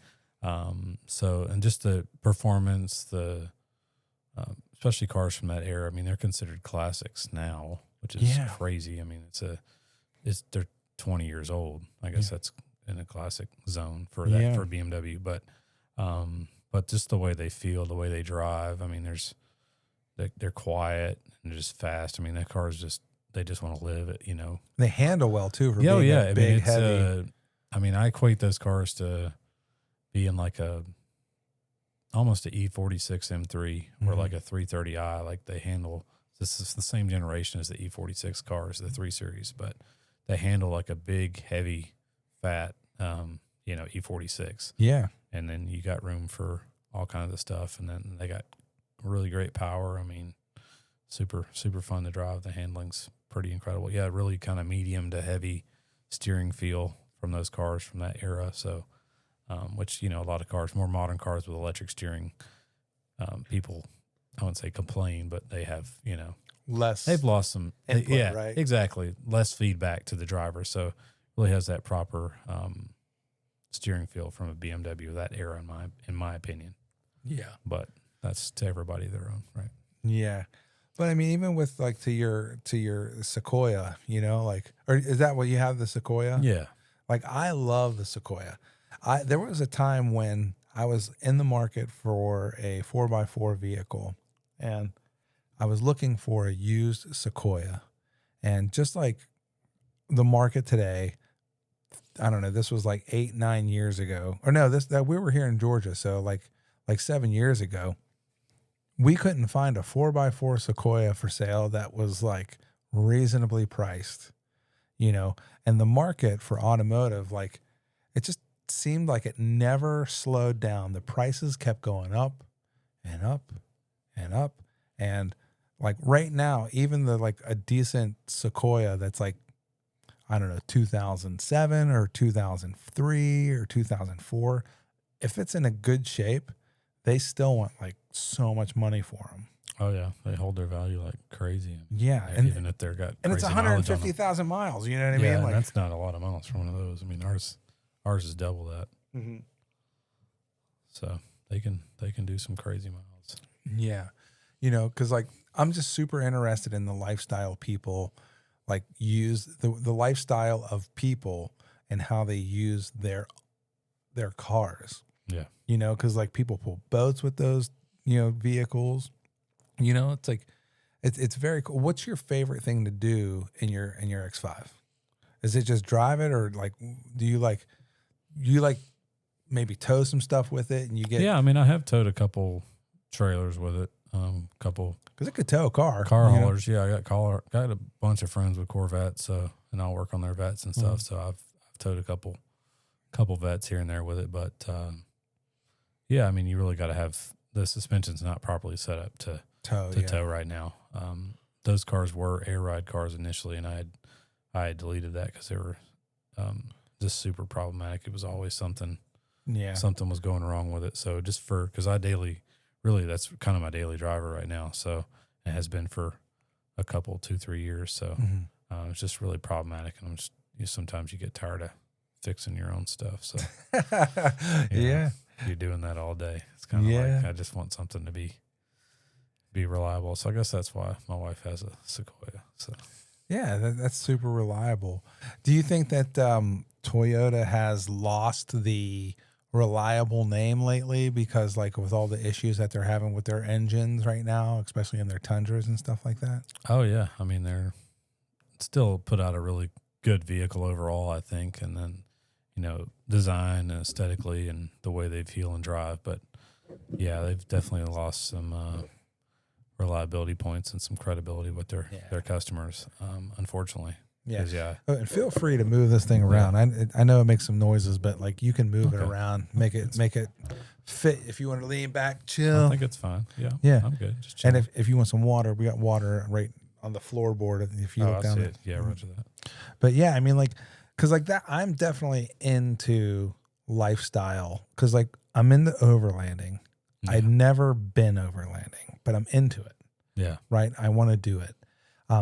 so, and just the performance, especially cars from that era. I mean, they're considered classics now, which is crazy. I mean, they're 20 years old. I guess that's in a classic zone for BMW, but just the way they feel, the way they drive. I mean, there's, they're quiet and they're just fast. I mean, that car is just, they just want to live it, you know. They handle well too for Yeah, being yeah. a I big, mean, it's heavy. I mean, I equate those cars to being like almost a E46 M3 or like a 330i. Like they handle, this is the same generation as the E46 cars, the 3 Series, but they handle like a big, heavy, fat, you know, E46. Yeah. And then you got room for all kinds of stuff. And then they got really great power. I mean, super, super fun to drive. The handling's pretty incredible. Yeah, really kind of medium to heavy steering feel from those cars from that era. So, which, you know, a lot of cars, more modern cars with electric steering, people, I wouldn't say complain, but they have, you know, they've lost some input, yeah, right? exactly. Less feedback to the driver. So it really has that proper steering feel from a BMW that era in my opinion. Yeah. But that's to everybody their own, right? Yeah. But I mean, even with like to your Sequoia, you know, like, or is that what you have, the Sequoia? Yeah. Like, I love the Sequoia. There was a time when I was in the market for a 4x4 vehicle, and I was looking for a used Sequoia. And just like the market today, I don't know, this was like 8-9 years ago, or no, that we were here in Georgia, so like 7 years ago, we couldn't find a 4x4 Sequoia for sale that was like reasonably priced, you know. And the market for automotive, like, it just seemed like it never slowed down. The prices kept going up and up and up. And like right now, even like a decent Sequoia that's like, I don't know, 2007 or 2003 or 2004, if it's in a good shape, they still want like so much money for them. Oh yeah, they hold their value like crazy. Yeah, and even if they're got and it's crazy mileage on them. 150,000 miles. You know what I Yeah, mean? Like, that's not a lot of miles for one of those. I mean, ours is double that. mm-hmm. So they can do some crazy miles. Yeah, you know, because like I'm just super interested in the lifestyle people, like use the lifestyle of people and how they use their cars. Yeah, you know, because like people pull boats with those, you know, vehicles. You know, it's like it's very cool. What's your favorite thing to do in your X5? Is it just drive it, or like do you like maybe tow some stuff with it and you get? Yeah, I mean, I have towed a couple trailers with it, couple because it could tow a car haulers. Yeah, I got a bunch of friends with Corvettes, so and I'll work on their vets and stuff. So I've towed a couple vets here and there with it, but yeah, I mean, you really got to have the suspension's not properly set up to tow right now. Those cars were air ride cars initially, and I had deleted that because they were just super problematic. It was always something was going wrong with it. So just because that's kind of my daily driver right now. So it has been for a couple, 2-3 years. So it's just really problematic, and sometimes you get tired of fixing your own stuff. So yeah. You're doing that all day. It's kind of like I just want something to be reliable. So I guess that's why my wife has a Sequoia. So yeah, that's super reliable. Do you think that Toyota has lost the reliable name lately because like with all the issues that they're having with their engines right now, especially in their Tundras and stuff like that? Oh yeah, I mean they're still put out a really good vehicle overall, I think, and then design and aesthetically and the way they feel and drive. But yeah, they've definitely lost some reliability points and some credibility with their customers, unfortunately. Yeah. Oh, and feel free to move this thing around. I know it makes some noises, but like you can move it around, make it fit. If you want to lean back, chill. I think it's fine. Yeah. I'm good. Just chill. And if you want some water, we got water right on the floorboard. If you look down there. Yeah, roger that. But yeah, I mean, like, because like that, I'm definitely into lifestyle because like I'm into overlanding. Yeah. I'd never been overlanding, but I'm into it. Yeah. Right. I want to do it.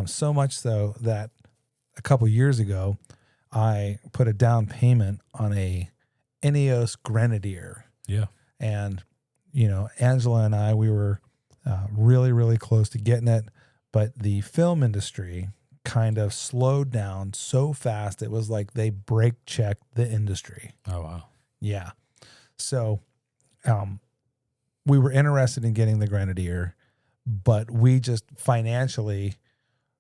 So much so that a couple years ago, I put a down payment on a Ineos Grenadier. Yeah. And, Angela and I, we were really, really close to getting it, but the film industry kind of slowed down so fast. It was like they brake checked the industry. Oh, wow. Yeah. So we were interested in getting the Grenadier, but we just financially,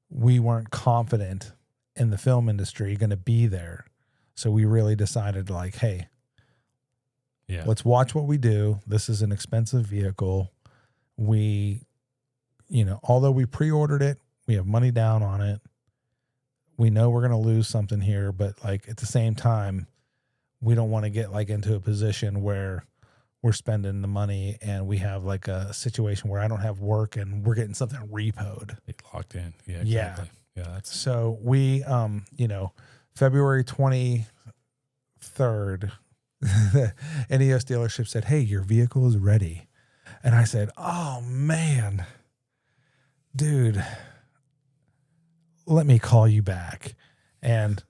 we weren't confident in the film industry going to be there. So we really decided like, hey, let's watch what we do. This is an expensive vehicle. We, although we pre-ordered it, we have money down on it. We know we're going to lose something here, but like at the same time, we don't want to get like into a position where we're spending the money and we have like a situation where I don't have work and we're getting something repoed. Locked in. Yeah. Exactly. Yeah. That's so we, February 23rd, the NEOS dealership said, hey, your vehicle is ready. And I said, oh man, dude, let me call you back. And,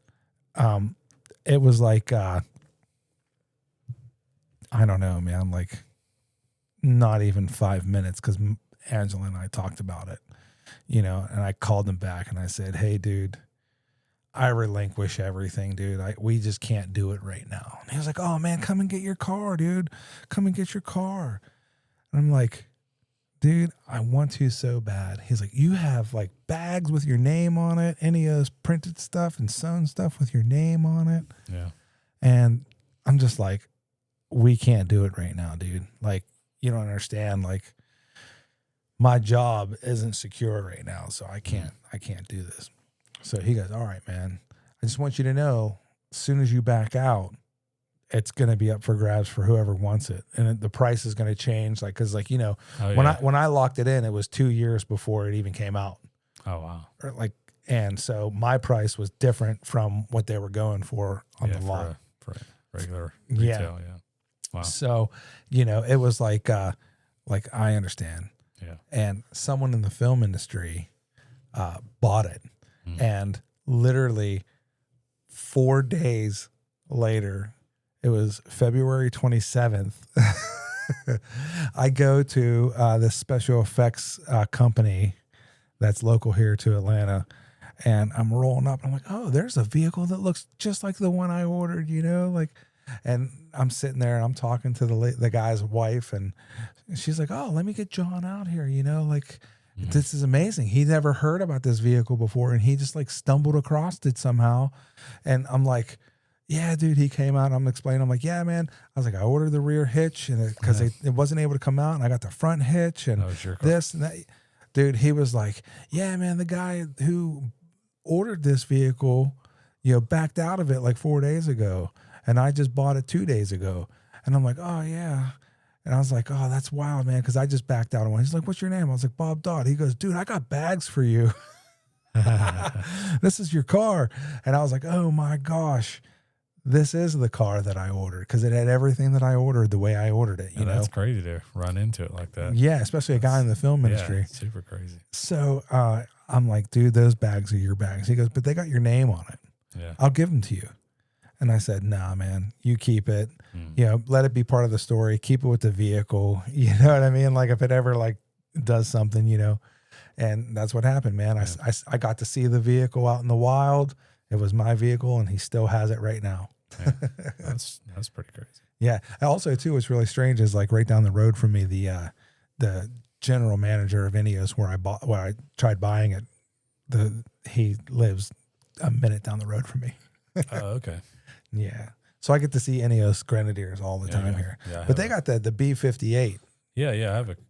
it was like, I don't know, man, like not even 5 minutes. Cause Angela and I talked about it, and I called him back and I said, hey dude, I relinquish everything, dude. We just can't do it right now. And he was like, oh man, come and get your car, dude. Come and get your car. And I'm like, dude, I want to so bad. He's like, you have like bags with your name on it, NEOS printed stuff and sewn stuff with your name on it. Yeah. And I'm just like, we can't do it right now, dude. Like, you don't understand. Like, my job isn't secure right now, so I can't do this. So he goes, all right, man, I just want you to know, as soon as you back out, it's going to be up for grabs for whoever wants it. And the price is going to change. Like, cause like, when I locked it in, it was 2 years before it even came out. Oh, wow. And so my price was different from what they were going for on the lot. For regular retail. Yeah. Wow. So, it was like I understand. Yeah. And someone in the film industry, bought it. And literally 4 days later, it was February 27th. I go to this special effects company that's local here to Atlanta, and I'm rolling up. I'm like, oh, there's a vehicle that looks just like the one I ordered, and I'm sitting there and I'm talking to the guy's wife, and she's like, oh, let me get John out here, this is amazing. He never heard about this vehicle before, and he just like stumbled across it somehow. And I'm like, yeah, dude, he came out. I'm explaining. I'm like, yeah, man. I was like, I ordered the rear hitch and because it wasn't able to come out, and I got the front hitch and this and that. Dude, he was like, yeah, man, the guy who ordered this vehicle, backed out of it like 4 days ago, and I just bought it 2 days ago. And I'm like, oh yeah. And I was like, oh, that's wild, man, because I just backed out of one. He's like, what's your name? I was like, Bob Dodd. He goes, dude, I got bags for you. This is your car. And I was like, oh my gosh, this is the car that I ordered, because it had everything that I ordered the way I ordered it. You know, that's crazy to run into it like that. Yeah, especially a guy in the film industry. Super crazy. So I'm like, dude, those bags are your bags. He goes, but they got your name on it. Yeah, I'll give them to you. And I said, nah, man, you keep it. Let it be part of the story. Keep it with the vehicle. You know what I mean? Like if it ever like does something, and that's what happened, man. Yeah. I got to see the vehicle out in the wild. It was my vehicle, and he still has it right now. Yeah, that's pretty crazy. Yeah. Also, too, what's really strange is like right down the road from me, the general manager of NEOS where I tried buying it, he lives a minute down the road from me. Oh, okay. Yeah. So I get to see NEOS Grenadiers all the time here. Yeah, but they got the B58. Yeah,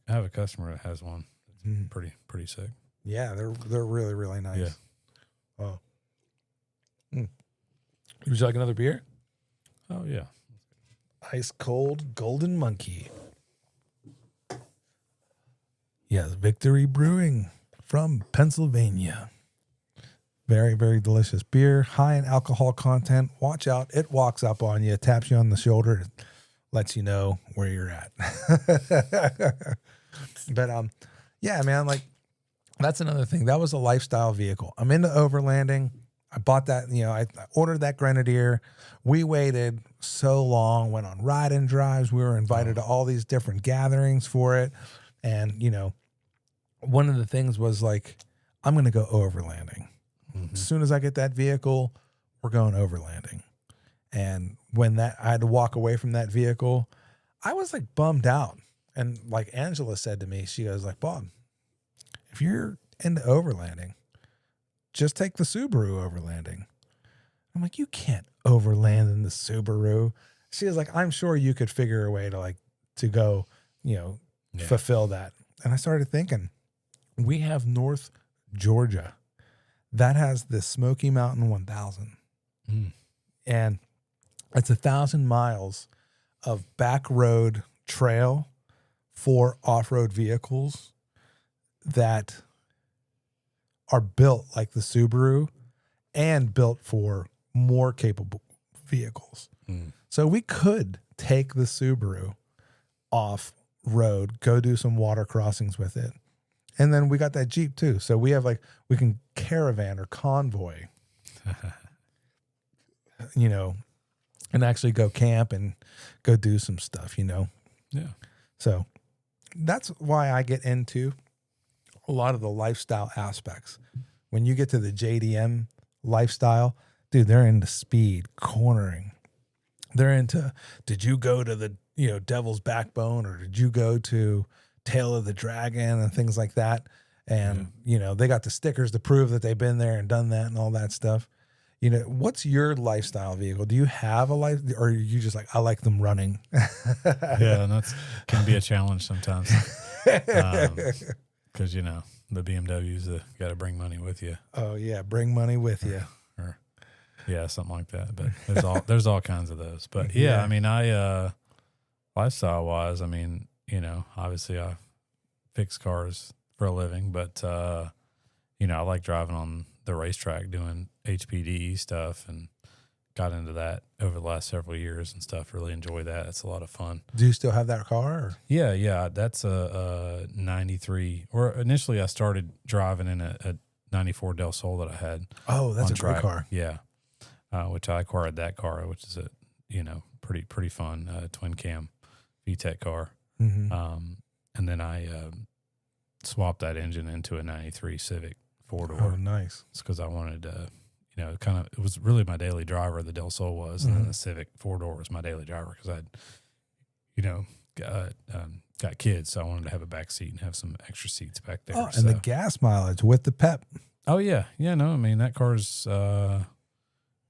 I have a customer that has one. It's pretty sick. Yeah, they're really, really nice. Yeah. Oh. Would you like another beer? Oh yeah. Ice cold Golden Monkey. Yes, Victory Brewing from Pennsylvania. Very, very delicious beer, high in alcohol content. Watch out. It walks up on you, taps you on the shoulder, lets you know where you're at. But yeah, man, like that's another thing. That was a lifestyle vehicle. I'm into overlanding. I bought that, I ordered that Grenadier. We waited so long, went on ride and drives. We were invited to all these different gatherings for it. And, one of the things was like, I'm going to go overlanding. As soon as I get that vehicle, we're going overlanding. And when I had to walk away from that vehicle, I was like bummed out. And like Angela said to me, she goes like, Bob, if you're into overlanding, just take the Subaru overlanding. I'm like, you can't overland in the Subaru. She was like, I'm sure you could figure a way to go, fulfill that. And I started thinking, we have North Georgia that has the Smoky Mountain 1000. And it's 1,000 miles of back road trail for off-road vehicles that are built like the Subaru and built for more capable vehicles. So we could take the Subaru off road, go do some water crossings with it. And then we got that Jeep too. So we have we can caravan or convoy, and actually go camp and go do some stuff, Yeah. So that's why I get into a lot of the lifestyle aspects. When you get to the JDM lifestyle, dude, they're into speed, cornering. They're into, did you go to the, Devil's Backbone, or did you go to Tail of the Dragon and things like that? And, they got the stickers to prove that they've been there and done that and all that stuff. What's your lifestyle vehicle? Do you have a life, or are you just like, I like them running? Yeah, and that's can be a challenge sometimes. Because, the BMWs got to bring money with you. Oh, yeah, bring money with you. Or yeah, something like that. But there's all kinds of those. But, yeah, I mean, lifestyle-wise, I mean, obviously I fix cars for a living, but, I like driving on the racetrack doing HPDE stuff, and got into that over the last several years and stuff. Really enjoy that. It's a lot of fun. Do you still have that car? Or? Yeah. That's a 93. Or initially I started driving in a 94 Del Sol that I had. Oh, that's a great car. Yeah. Which I acquired that car, which is a, pretty fun twin cam VTEC car. Mm-hmm. And then I swapped that engine into a 93 Civic 4-door. Oh, nice. It's because I wanted it was really my daily driver, the Del Sol was, and then the Civic 4-door was my daily driver because I'd, got kids, so I wanted to have a back seat and have some extra seats back there. Oh, and the gas mileage with the pep. Oh, yeah. Yeah, no, I mean, that car's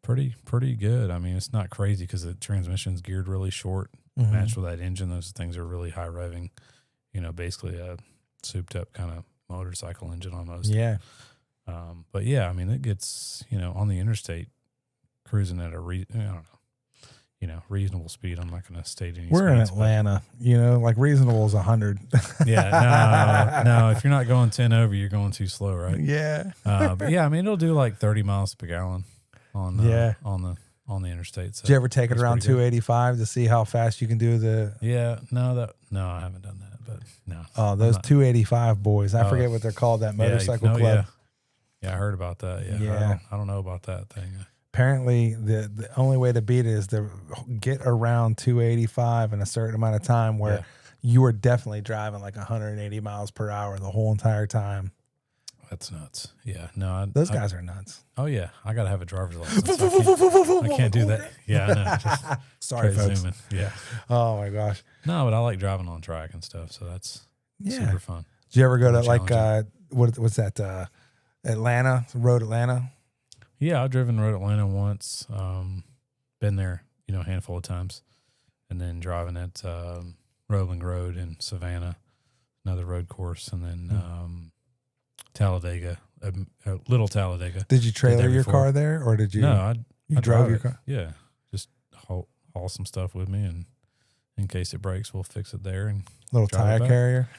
pretty good. I mean, it's not crazy because the transmission's geared really short, matched with that engine. Those things are really high revving, basically a souped up kind of motorcycle engine almost. Yeah. But yeah, I mean, it gets, on the interstate cruising at a, reasonable speed. I'm not going to state any We're speeds, in Atlanta, reasonable is 100. Yeah. No, if you're not going 10 over, you're going too slow, right? Yeah. But yeah, I mean, it'll do like 30 miles per gallon on the interstate. So did you ever take it around 285 to see how fast you can do the? Yeah. No, I haven't done that, but no. Oh, those 285 boys. I forget what they're called, that motorcycle club. Yeah, I heard about that. Yeah. I don't know about that thing. Apparently, the only way to beat it is to get around 285 in a certain amount of time where you are definitely driving like 180 miles per hour the whole entire time. That's nuts. Yeah. No, those guys are nuts. Oh, yeah. I got to have a driver's license. I can't do that. Yeah, I know. Just sorry, folks. Zooming. Yeah. Oh, my gosh. No, but I like driving on track and stuff, so that's super fun. Did you ever go to what's that, Atlanta, Road Atlanta? Yeah, I've driven Road Atlanta once. Been there, a handful of times. And then driving at Roebling Road in Savannah, another road course. And then Talladega, Little Talladega. Did you trailer your car there, or did you? No, I drove your car? Yeah, just haul some stuff with me, and in case it breaks, we'll fix it there. And little tire carrier?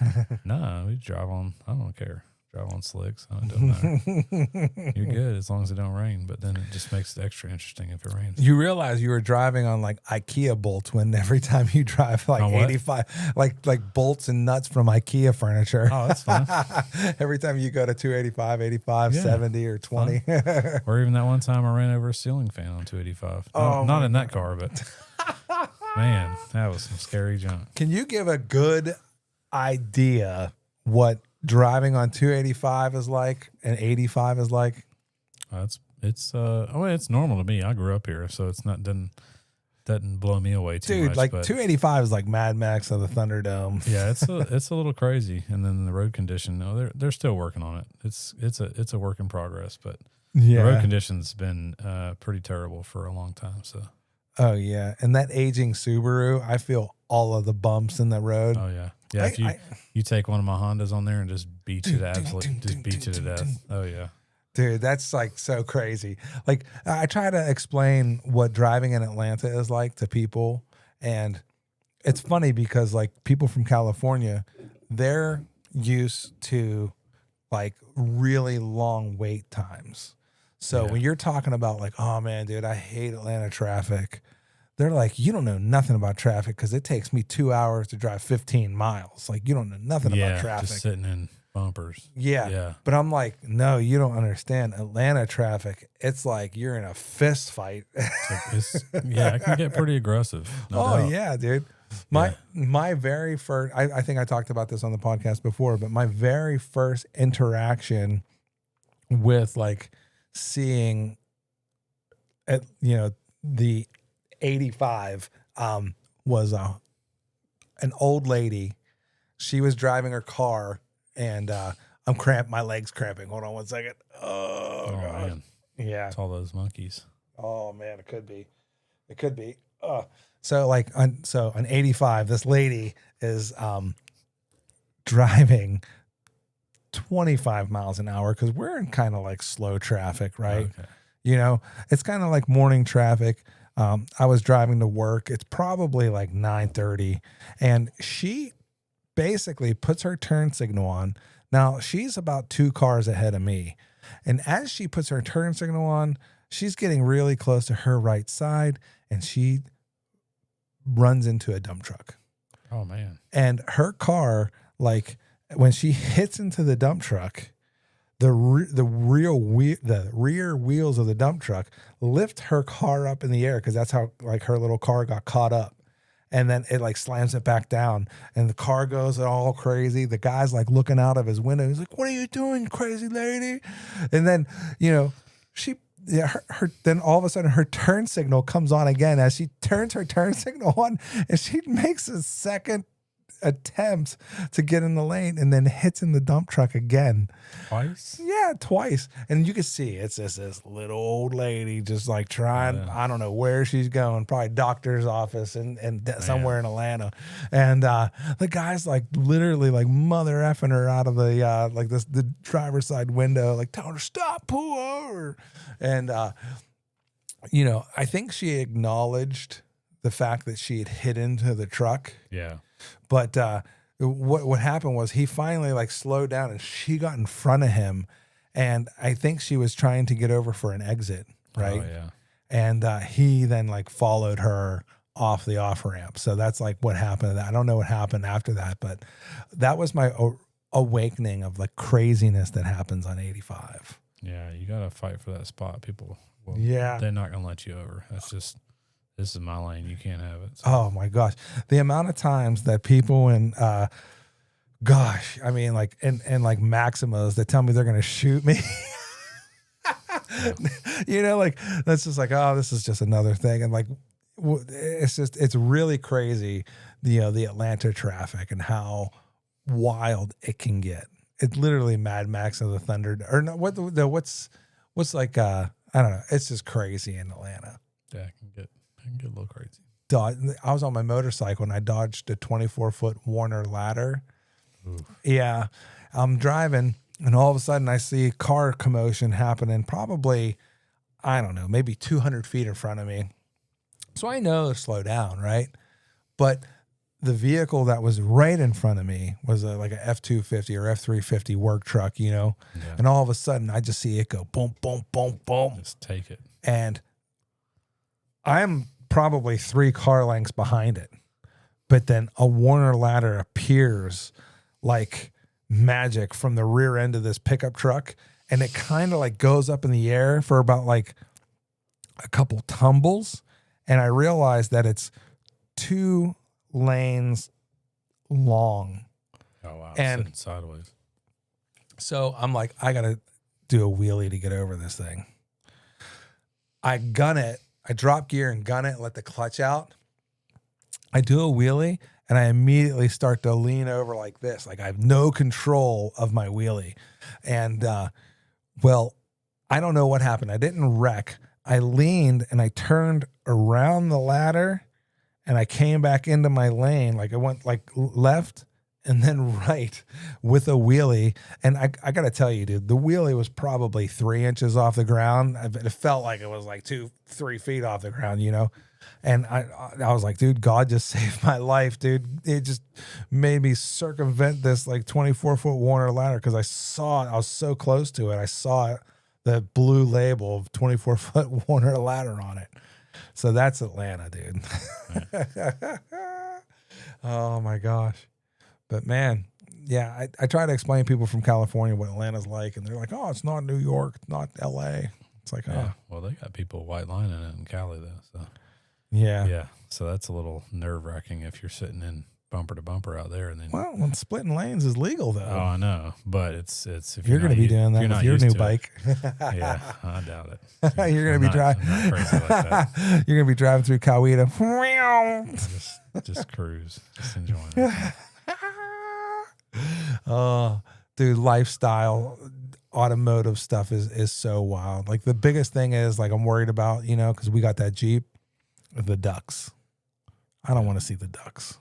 No, we drive on, I don't care. Drive on slicks. It doesn't matter. You're good as long as it don't rain, but then it just makes it extra interesting if it rains. You realize you were driving on like IKEA bolts when every time you drive like 85, like bolts and nuts from IKEA furniture. Oh, that's fun. Every time you go to 285, 85, 70 or 20. Or even that one time I ran over a ceiling fan on 285. Not in that car, but man, that was some scary junk. Can you give a good idea what driving on 285 is like and 85 is like? It's normal to me. I grew up here, so it's not doesn't blow me away too Dude, much. like but 285 is like Mad Max of the Thunderdome. yeah, it's a little crazy. And then the road condition, no, they're still working on it. It's a work in progress, but the road condition's been pretty terrible for a long time. So. Oh yeah, and that aging Subaru, I feel all of the bumps in the road. Oh yeah, yeah. If you take one of my Hondas on there and just beat you to death. Oh yeah. Dude, that's like so crazy. Like I try to explain what driving in Atlanta is like to people, and it's funny because like people from California, they're used to like really long wait times. So when you're talking about like, oh man, dude, I hate Atlanta traffic. They're like, you don't know nothing about traffic because it takes me 2 hours to drive 15 miles. Like you don't know nothing about traffic. Just sitting in bumpers. Yeah. But I'm like, no, you don't understand. Atlanta traffic, it's like you're in a fist fight. It can get pretty aggressive. No doubt. Yeah, dude. My very first, I think I talked about this on the podcast before, but my very first interaction with like seeing the 85 was an old lady. She was driving her car and my leg's cramping. Hold on one second. Oh God. Man. Yeah. It's all those monkeys. Oh man, it could be. So on 85, this lady is driving 25 miles an hour because we're in kind of like slow traffic, right? Okay. It's kind of like morning traffic. I was driving to work. It's probably like 9:30, and she basically puts her turn signal on. Now she's about 2 cars ahead of me, and as she puts her turn signal on, she's getting really close to her right side, and she runs into a dump truck. Oh man! And her car, like when she hits into the dump truck, the rear wheels of the dump truck lift her car up in the air because that's how like her little car got caught up, and then it like slams it back down, and the car goes all crazy. The guy's like looking out of his window. He's like, "What are you doing, crazy lady?" And then then all of a sudden her turn signal comes on again as she turns her turn signal on, and she makes a second attempt to get in the lane and then hits in the dump truck again. Twice? Yeah, twice. And you can see it's just this little old lady just like trying, I don't know where she's going, probably doctor's office and somewhere in Atlanta. And the guy's like literally like mother effing her out of the the driver's side window, like telling her, stop, pull over. And I think she acknowledged the fact that she had hit into the truck. Yeah. But what happened was he finally like slowed down, and she got in front of him, and I think she was trying to get over for an exit, right? Oh, yeah. And he then like followed her off the off ramp. So that's like what happened. I don't know what happened after that, but that was my awakening of like craziness that happens on 85. Yeah, you gotta fight for that spot. People, they're not gonna let you over. That's just. This is my lane. You can't have it. So. Oh my gosh. The amount of times that people in, like Maximas that tell me they're going to shoot me, like that's just like, oh, this is just another thing. And like, it's really crazy. The Atlanta traffic and how wild it can get. It's literally Mad Max of the Thunder or no, what's like, I don't know. It's just crazy in Atlanta. Yeah, it can get a little crazy. I was on my motorcycle and I dodged a 24-foot Warner ladder. Oof. Yeah. I'm driving and all of a sudden I see car commotion happening probably, I don't know, maybe 200 feet in front of me. So I know to slow down, right? But the vehicle that was right in front of me was like a F-250 or F-350 work truck, And all of a sudden I just see it go boom, boom, boom, boom. Just take it. And I'm probably 3 car lengths behind it. But then a Warner ladder appears like magic from the rear end of this pickup truck. And it kind of like goes up in the air for about like a couple tumbles. And I realized that it's 2 lanes long. Oh, wow. And sitting sideways. So I'm like, I got to do a wheelie to get over this thing. I gun it. I drop gear and gun it, let the clutch out. I do a wheelie and I immediately start to lean over like this. Like I have no control of my wheelie. And, well, I don't know what happened. I didn't wreck. I leaned and I turned around the ladder and I came back into my lane. Like I went like left and then right with a wheelie. And I got to tell you, dude, the wheelie was probably 3 inches off the ground. It felt like it was like 2-3 feet off the ground, you know? And I was like, dude, God just saved my life, dude. It just made me circumvent this like 24-foot Warner ladder because I saw it. I was so close to it. I saw it, the blue label of 24-foot Warner ladder on it. So that's Atlanta, dude. Oh my gosh. But man, yeah, I try to explain to people from California what Atlanta's like, and they're like, oh, it's not New York, it's not LA. It's like, Yeah. oh. Well, they got people white lining it in Cali though. So Yeah. yeah. So that's a little nerve wracking if you're sitting in bumper to bumper out there, and then Well, when splitting lanes is legal though. oh, I know, but it's if You're going to be doing that with your new bike. Yeah, I doubt it. You're going to be driving. Crazy like that. You're going to be driving through Coweta. Just cruise, just enjoying it. Oh, dude, lifestyle, automotive stuff is so wild. Like the biggest thing is like I'm worried about, you know, because we got that Jeep, the ducks. I don't want to see the ducks.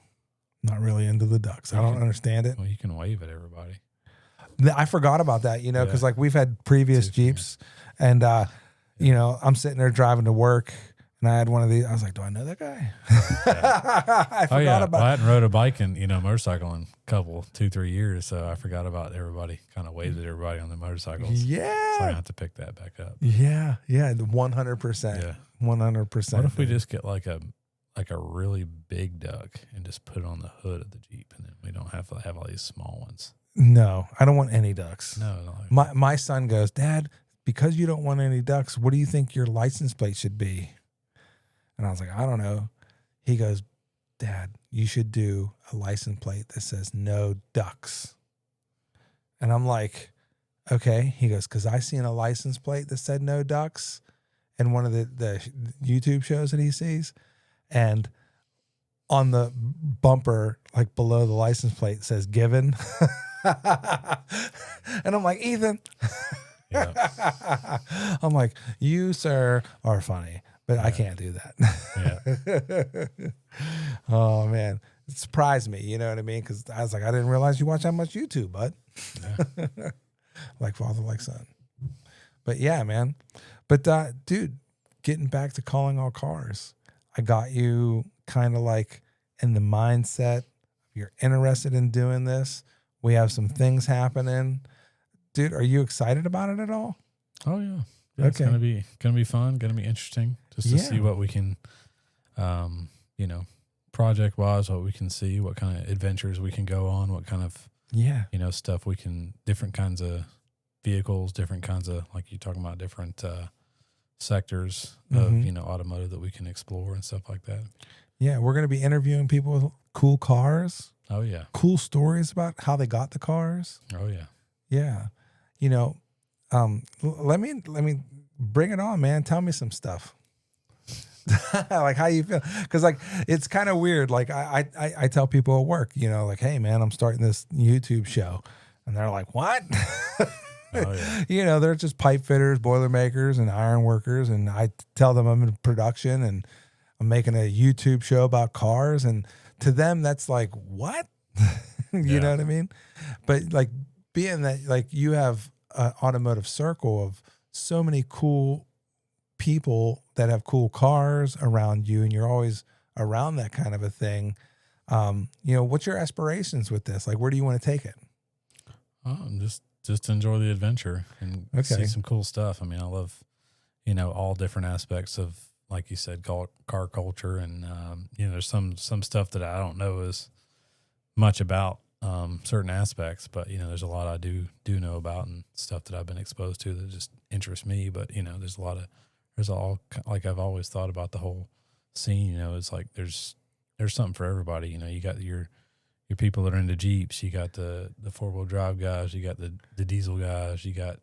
Not really into the ducks. I don't understand it. Well, you can wave at everybody. I forgot about that, you know, because like we've had previous Jeeps, and you know, I'm sitting there driving to work, and I had one of these. I was like, do I know that guy? I forgot about. Well, I hadn't rode a bike and motorcycle in a couple 2-3 years, so I forgot about everybody. Kind of waved at everybody on the motorcycles. Yeah, so I have to pick that back up. Yeah, 100%. Yeah, 100%. What if we just get like a really big duck and just put it on the hood of the Jeep, and then we don't have to have all these small ones? No, I don't want any ducks. No. My son goes, Dad, because you don't want any ducks, what do you think your license plate should be? And I was like, I don't know. He goes, Dad, you should do a license plate that says no ducks. And I'm like, okay. He goes, because I seen a license plate that said no ducks in one of the YouTube shows that he sees. And on the bumper, like below the license plate, it says given. And I'm like, Ethan. Yeah. I'm like, you, sir, are funny, but I can't do that. Yeah. Oh, man. It surprised me. You know what I mean? Because I was like, I didn't realize you watch that much YouTube, bud. Yeah. Like father, like son. But yeah, man. But dude, getting back to calling all cars, I got you kind of like in the mindset. You're interested in doing this. We have some things happening. Dude, are you excited about it at all? Oh yeah. Yeah, it's gonna be fun, gonna be interesting just to see what we can project wise, what we can see, what kind of adventures we can go on, what kind of stuff we can, different kinds of vehicles, different kinds of, like you're talking about, different sectors of automotive that we can explore and stuff like that. Yeah, we're gonna be interviewing people with cool cars. Oh yeah. Cool stories about how they got the cars. Oh yeah. Yeah. You know, let me bring it on, man. Tell me some stuff. Like how you feel. Cause like, it's kind of weird. Like I tell people at work, you know, like, hey man, I'm starting this YouTube show. And they're like, what? Oh, yeah. You know, they're just pipe fitters, boiler makers, and iron workers. And I tell them I'm in production and I'm making a YouTube show about cars. And to them, that's like, what? You know what I mean? But like, being that like you have an automotive circle of so many cool people that have cool cars around you, and you're always around that kind of a thing. You know, what's your aspirations with this? Like, where do you want to take it? Just to enjoy the adventure and see some cool stuff. I mean, I love, all different aspects of, like you said, car culture. And, there's some stuff that I don't know as much about, certain aspects, but there's a lot I do know about, and stuff that I've been exposed to that just interests me. But there's like I've always thought about the whole scene. It's like there's something for everybody. You got your people that are into Jeeps, you got the 4-wheel drive guys, you got the diesel guys, you got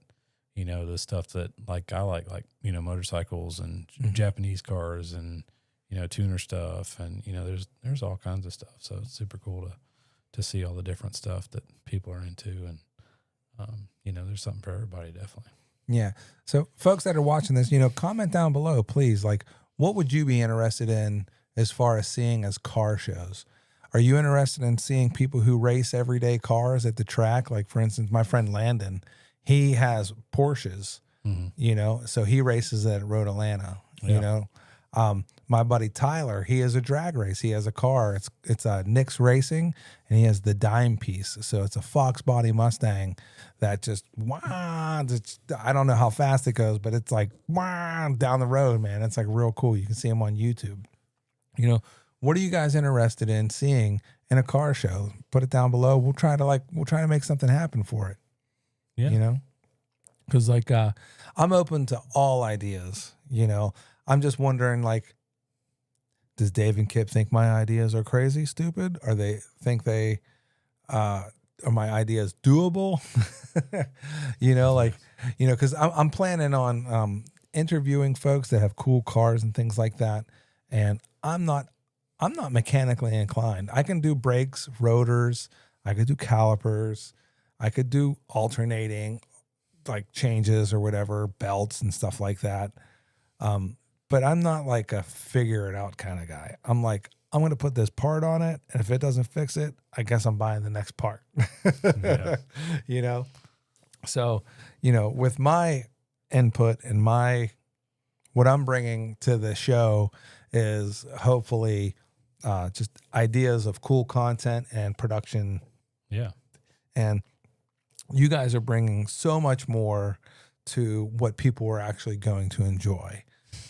you know, the stuff that like I like, you know, motorcycles and Japanese cars and, you know, tuner stuff. And, you know, there's all kinds of stuff. So it's super cool to see all the different stuff that people are into. And, you know, there's something for everybody, definitely. Yeah. So folks that are watching this, you know, comment down below, please. Like, what would you be interested in as far as seeing as car shows? Are you interested in seeing people who race everyday cars at the track? Like, for instance, my friend Landon, he has Porsches, you know, so he races at Road Atlanta, you know. My buddy Tyler, he has a drag race. He has a car. It's a Nick's Racing, and he has the dime piece. So it's a Fox body Mustang that just, I don't know how fast it goes, but it's like down the road, man. It's like real cool. You can see him on YouTube. You know, what are you guys interested in seeing in a car show? Put it down below. We'll try to make something happen for it. Yeah. You know, because like I'm open to all ideas. You know, I'm just wondering, like, does Dave and Kip think my ideas are crazy, stupid? Or they think are my ideas doable? You know, like, you know, because I'm planning on interviewing folks that have cool cars and things like that. And I'm not mechanically inclined. I can do brakes, rotors. I could do calipers. I could do alternating, like changes or whatever, belts and stuff like that. But I'm not like a figure it out kind of guy. I'm like, I'm going to put this part on it, and if it doesn't fix it, I guess I'm buying the next part. You know? So, you know, with my input and what I'm bringing to the show is hopefully just ideas of cool content and production. Yeah. And you guys are bringing so much more to what people are actually going to enjoy.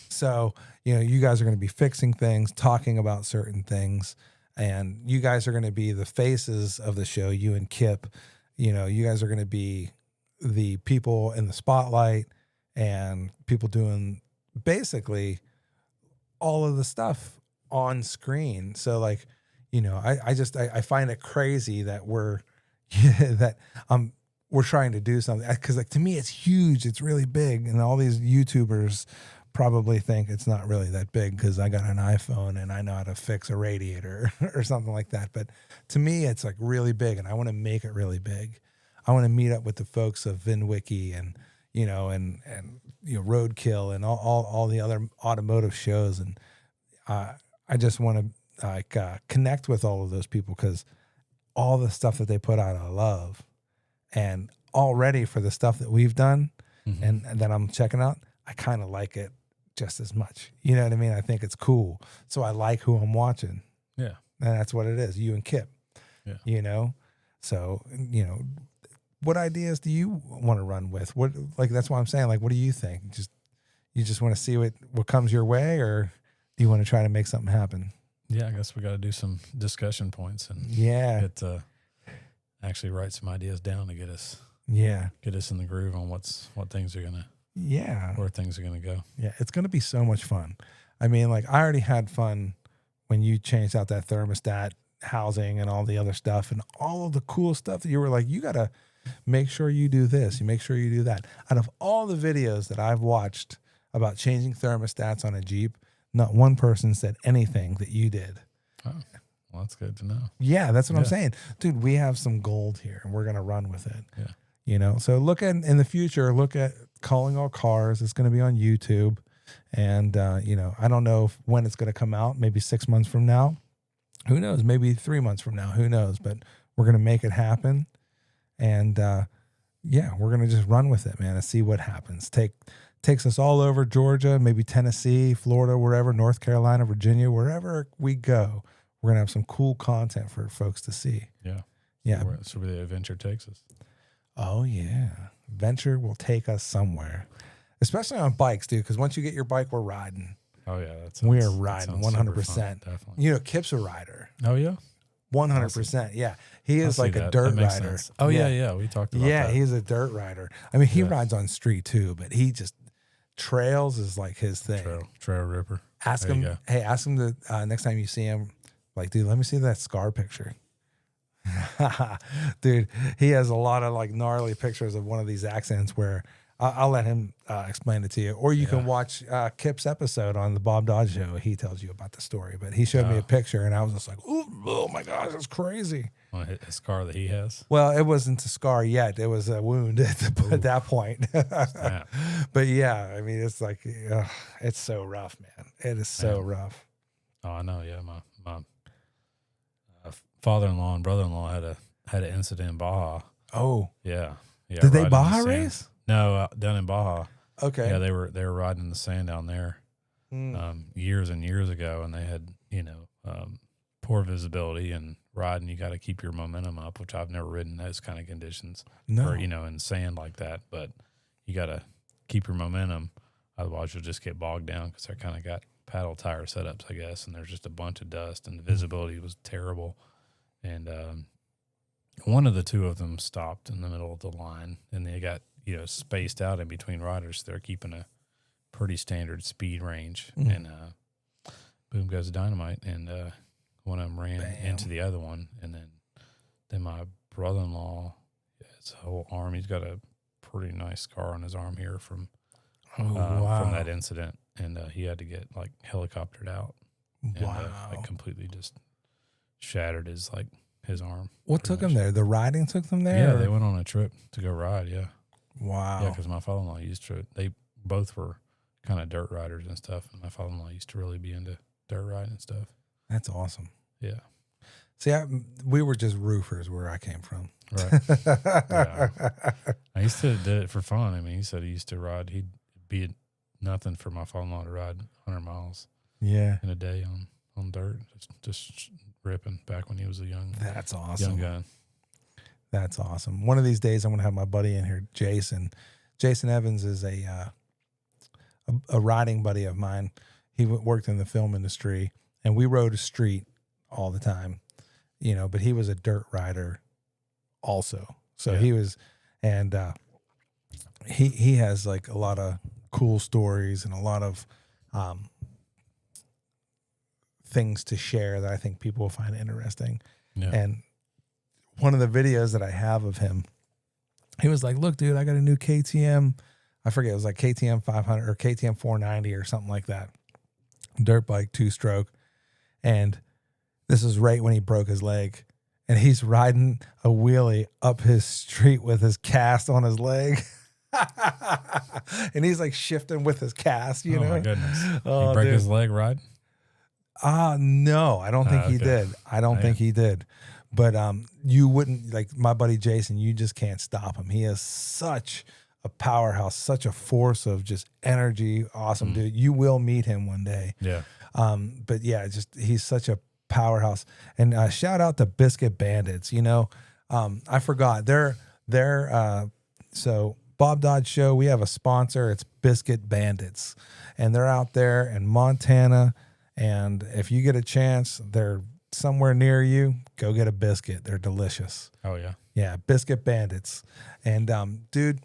So, you know, you guys are going to be fixing things, talking about certain things, and you guys are going to be the faces of the show, you and Kip. You know, you guys are going to be the people in the spotlight and people doing basically all of the stuff on screen. So, like, you know, I find it crazy that we're trying to do something, because like to me it's huge, it's really big, and all these YouTubers probably think it's not really that big because I got an iPhone and I know how to fix a radiator or something like that. But to me, it's like really big, and I want to make it really big. I want to meet up with the folks of VinWiki and, you know, and you know, Roadkill and all the other automotive shows, and I just want to connect with all of those people, because all the stuff that they put out, I love, and already for the stuff that we've done and that I'm checking out, I kind of like it just as much. You know what I mean? I think it's cool. So I like who I'm watching. Yeah. And that's what it is. You and Kip. Yeah. You know? So, you know, what ideas do you want to run with? What, like, that's what I'm saying. Like, what do you think? You just want to see what comes your way, or do you want to try to make something happen? Yeah. I guess we got to do some discussion points and actually write some ideas down to get us in the groove on what things are going to, where things are going to go. Yeah, it's going to be so much fun. I mean, like, I already had fun when you changed out that thermostat housing and all the other stuff and all of the cool stuff that you were like, you got to make sure you do this. You make sure you do that. Out of all the videos that I've watched about changing thermostats on a Jeep, not one person said anything that you did. Oh, well, that's good to know. Yeah, that's what I'm saying. Dude, we have some gold here, and we're going to run with it. Yeah. You know, so look at, in the future, look at Calling All Cars. It's going to be on YouTube. And, you know, I don't know when it's going to come out, maybe 6 months from now. Who knows? Maybe 3 months from now. Who knows? But we're going to make it happen. And, yeah, we're going to just run with it, man, and see what happens. Takes us all over Georgia, maybe Tennessee, Florida, wherever, North Carolina, Virginia, wherever we go. We're going to have some cool content for folks to see. Yeah. Yeah. So where the adventure takes us. Oh, yeah. Venture will take us somewhere, especially on bikes, dude, because once you get your bike, we're riding. Oh, yeah. We are riding 100%. Definitely. You know, Kip's a rider. Oh, yeah? 100%. Yeah. He is like a dirt rider. Sense. Oh, yeah. We talked about that. Yeah, he's a dirt rider. I mean, he rides on street too, but he just, trails is like his thing. Trail ripper. Ask him to, next time you see him, like, dude, let me see that scar picture. Dude, he has a lot of like gnarly pictures of one of these accidents where I'll let him explain it to you, or you can watch Kip's episode on the Bob Dodd Show. He tells you about the story, but he showed me a picture, and I was just like, oh my gosh, that's crazy. On a scar that he has. Well, it wasn't a scar yet; it was a wound at that point. But yeah, I mean, it's like it's so rough, man. It is so rough. Oh, I know. Yeah, my father-in-law and brother-in-law had an incident in Baja. Oh, yeah. Did they Baja race? No, down in Baja. Okay. Yeah, they were riding in the sand down there years and years ago, and they had poor visibility and riding. You got to keep your momentum up, which I've never ridden those kind of conditions. No. Or in sand like that, but you got to keep your momentum, otherwise you'll just get bogged down because they're kind of got paddle tire setups, I guess, and there's just a bunch of dust, and the visibility was terrible. And one of the two of them stopped in the middle of the line, and they got spaced out in between riders. So they're keeping a pretty standard speed range, and boom goes the dynamite, and one of them ran into the other one, and then my brother-in-law, his whole arm, he's got a pretty nice scar on his arm here from that incident, and he had to get like helicoptered out, and like completely just shattered his arm. What took him there? The riding took them there? Yeah, they went on a trip to go ride. Yeah. Wow. Yeah, because my father-in-law used to. They both were kind of dirt riders and stuff, and my father-in-law used to really be into dirt riding and stuff. That's awesome. Yeah. See, we were just roofers where I came from. Right. Yeah. I used to do it for fun. I mean, he said he used to ride. He'd be nothing for my father-in-law to ride 100 miles. Yeah. In a day on dirt, just ripping back when he was a young. That's awesome. Young guy. That's awesome. One of these days, I'm going to have my buddy in here, Jason. Jason Evans is a riding buddy of mine. He worked in the film industry, and we rode a street all the time, but he was a dirt rider also. So he was, and he has like a lot of cool stories and a lot of things to share that I think people will find interesting. Yeah. And one of the videos that I have of him, he was like, look, dude, I got a new KTM. I forget. It was like KTM 500 or KTM 490 or something like that. Dirt bike, 2-stroke. And this is right when he broke his leg. And he's riding a wheelie up his street with his cast on his leg. And he's like shifting with his cast, you know? Oh, my goodness. He broke his leg riding? No, I don't think he did. I don't think he did. But you wouldn't, like my buddy Jason, you just can't stop him. He is such a powerhouse, such a force of just energy. Awesome dude. You will meet him one day. Yeah. But yeah, he's such a powerhouse. And shout out to Biscuit Bandits. I forgot. So Bob Dodd Show, we have a sponsor. It's Biscuit Bandits. And they're out there in Montana. And if you get a chance, they're somewhere near you, go get a biscuit. They're delicious. Oh, yeah. Yeah, Biscuit Bandits. And, dude,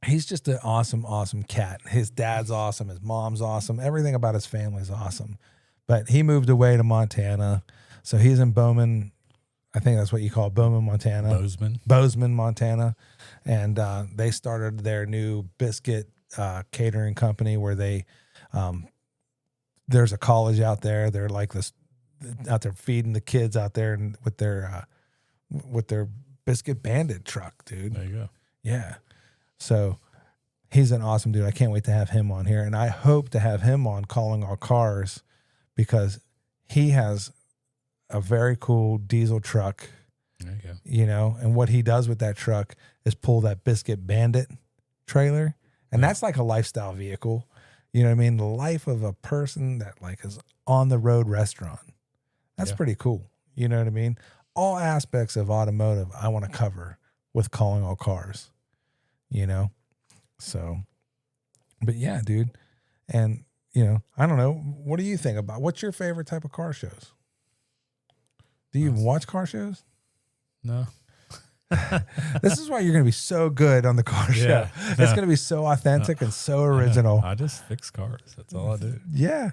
he's just an awesome, awesome cat. His dad's awesome. His mom's awesome. Everything about his family is awesome. But he moved away to Montana. So he's in Bowman. I think that's what you call it, Bowman, Montana. Bozeman, Montana. And they started their new biscuit catering company where they there's a college out there. They're like this out there feeding the kids out there and with their Biscuit Bandit truck, dude. There you go. Yeah. So he's an awesome dude. I can't wait to have him on here. And I hope to have him on Calling All Cars because he has a very cool diesel truck, and what he does with that truck is pull that Biscuit Bandit trailer. And that's like a lifestyle vehicle. You know what I mean? The life of a person that like is on the road restaurant. That's pretty cool. You know what I mean? All aspects of automotive I want to cover with Calling All Cars, So, but yeah, dude. And, I don't know. What do you think about, what's your favorite type of car shows? Do you even watch car shows? No. This is why you're going to be so good on the car show. It's going to be so authentic and so original. I just fix cars. That's all I do. Yeah.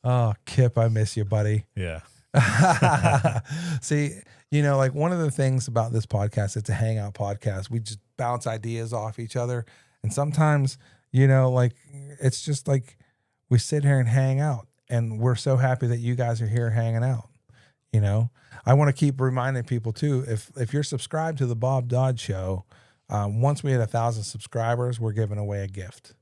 Oh, Kip, I miss you, buddy. Yeah. See, you know, like one of the things about this podcast, it's a hangout podcast. We just bounce ideas off each other. And sometimes, you know, like it's just like we sit here and hang out, and we're so happy that you guys are here hanging out. You know, I want to keep reminding people too, if you're subscribed to the Bob Dodd Show, once we hit 1,000 subscribers, we're giving away a gift.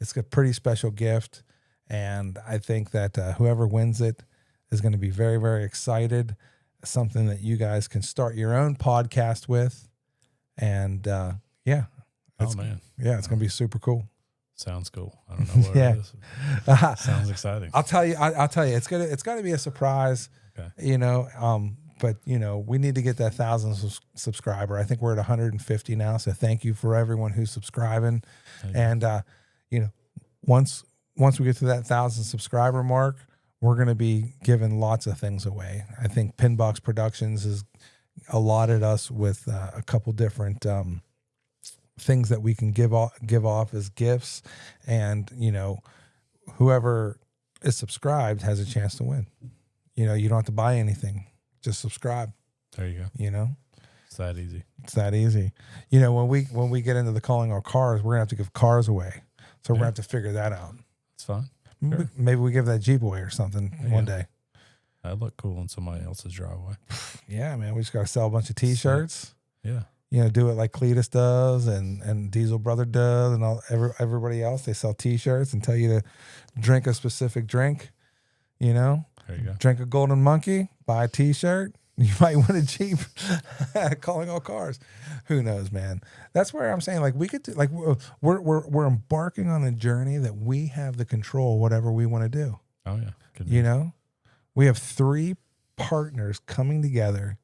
It's a pretty special gift. And I think that whoever wins it is going to be very, very excited. Something that you guys can start your own podcast with. And yeah. Oh, man. Yeah, it's going to be super cool. Sounds cool. I don't know what Yeah. it is. Sounds exciting. I'll tell you, it's going to be a surprise, Okay. you know, but you know, we need to get that 1,000 subscriber. I think we're at 150 now. So thank you for everyone who's subscribing. And, you know, once we get to that 1,000 subscriber mark, we're going to be giving lots of things away. I think PinBOX Productions has allotted us with a couple different, things that we can give off as gifts, and you know, whoever is subscribed has a chance to win. You know, you don't have to buy anything, just subscribe. There you go. You know, It's that easy. it's that easy. You know, when we get into the calling our cars, we're gonna have to give cars away, so we're gonna have to figure that out. It's fine. Maybe we give that Jeep away or something one day. That'd look cool in somebody else's driveway. Yeah, man, we just gotta sell a bunch of T-shirts. Yeah. You know, do it like Cletus does and Diesel Brother does and everybody else. They sell T-shirts and tell you to drink a specific drink. You know, There you go. drink a Golden Monkey, buy a T-shirt. You might win a Jeep. Calling all cars. Who knows, man? That's where I'm saying, like, we could do, like, we're embarking on a journey that we have the control, whatever we want to do. Oh yeah. Could You know, we have 3 partners coming together,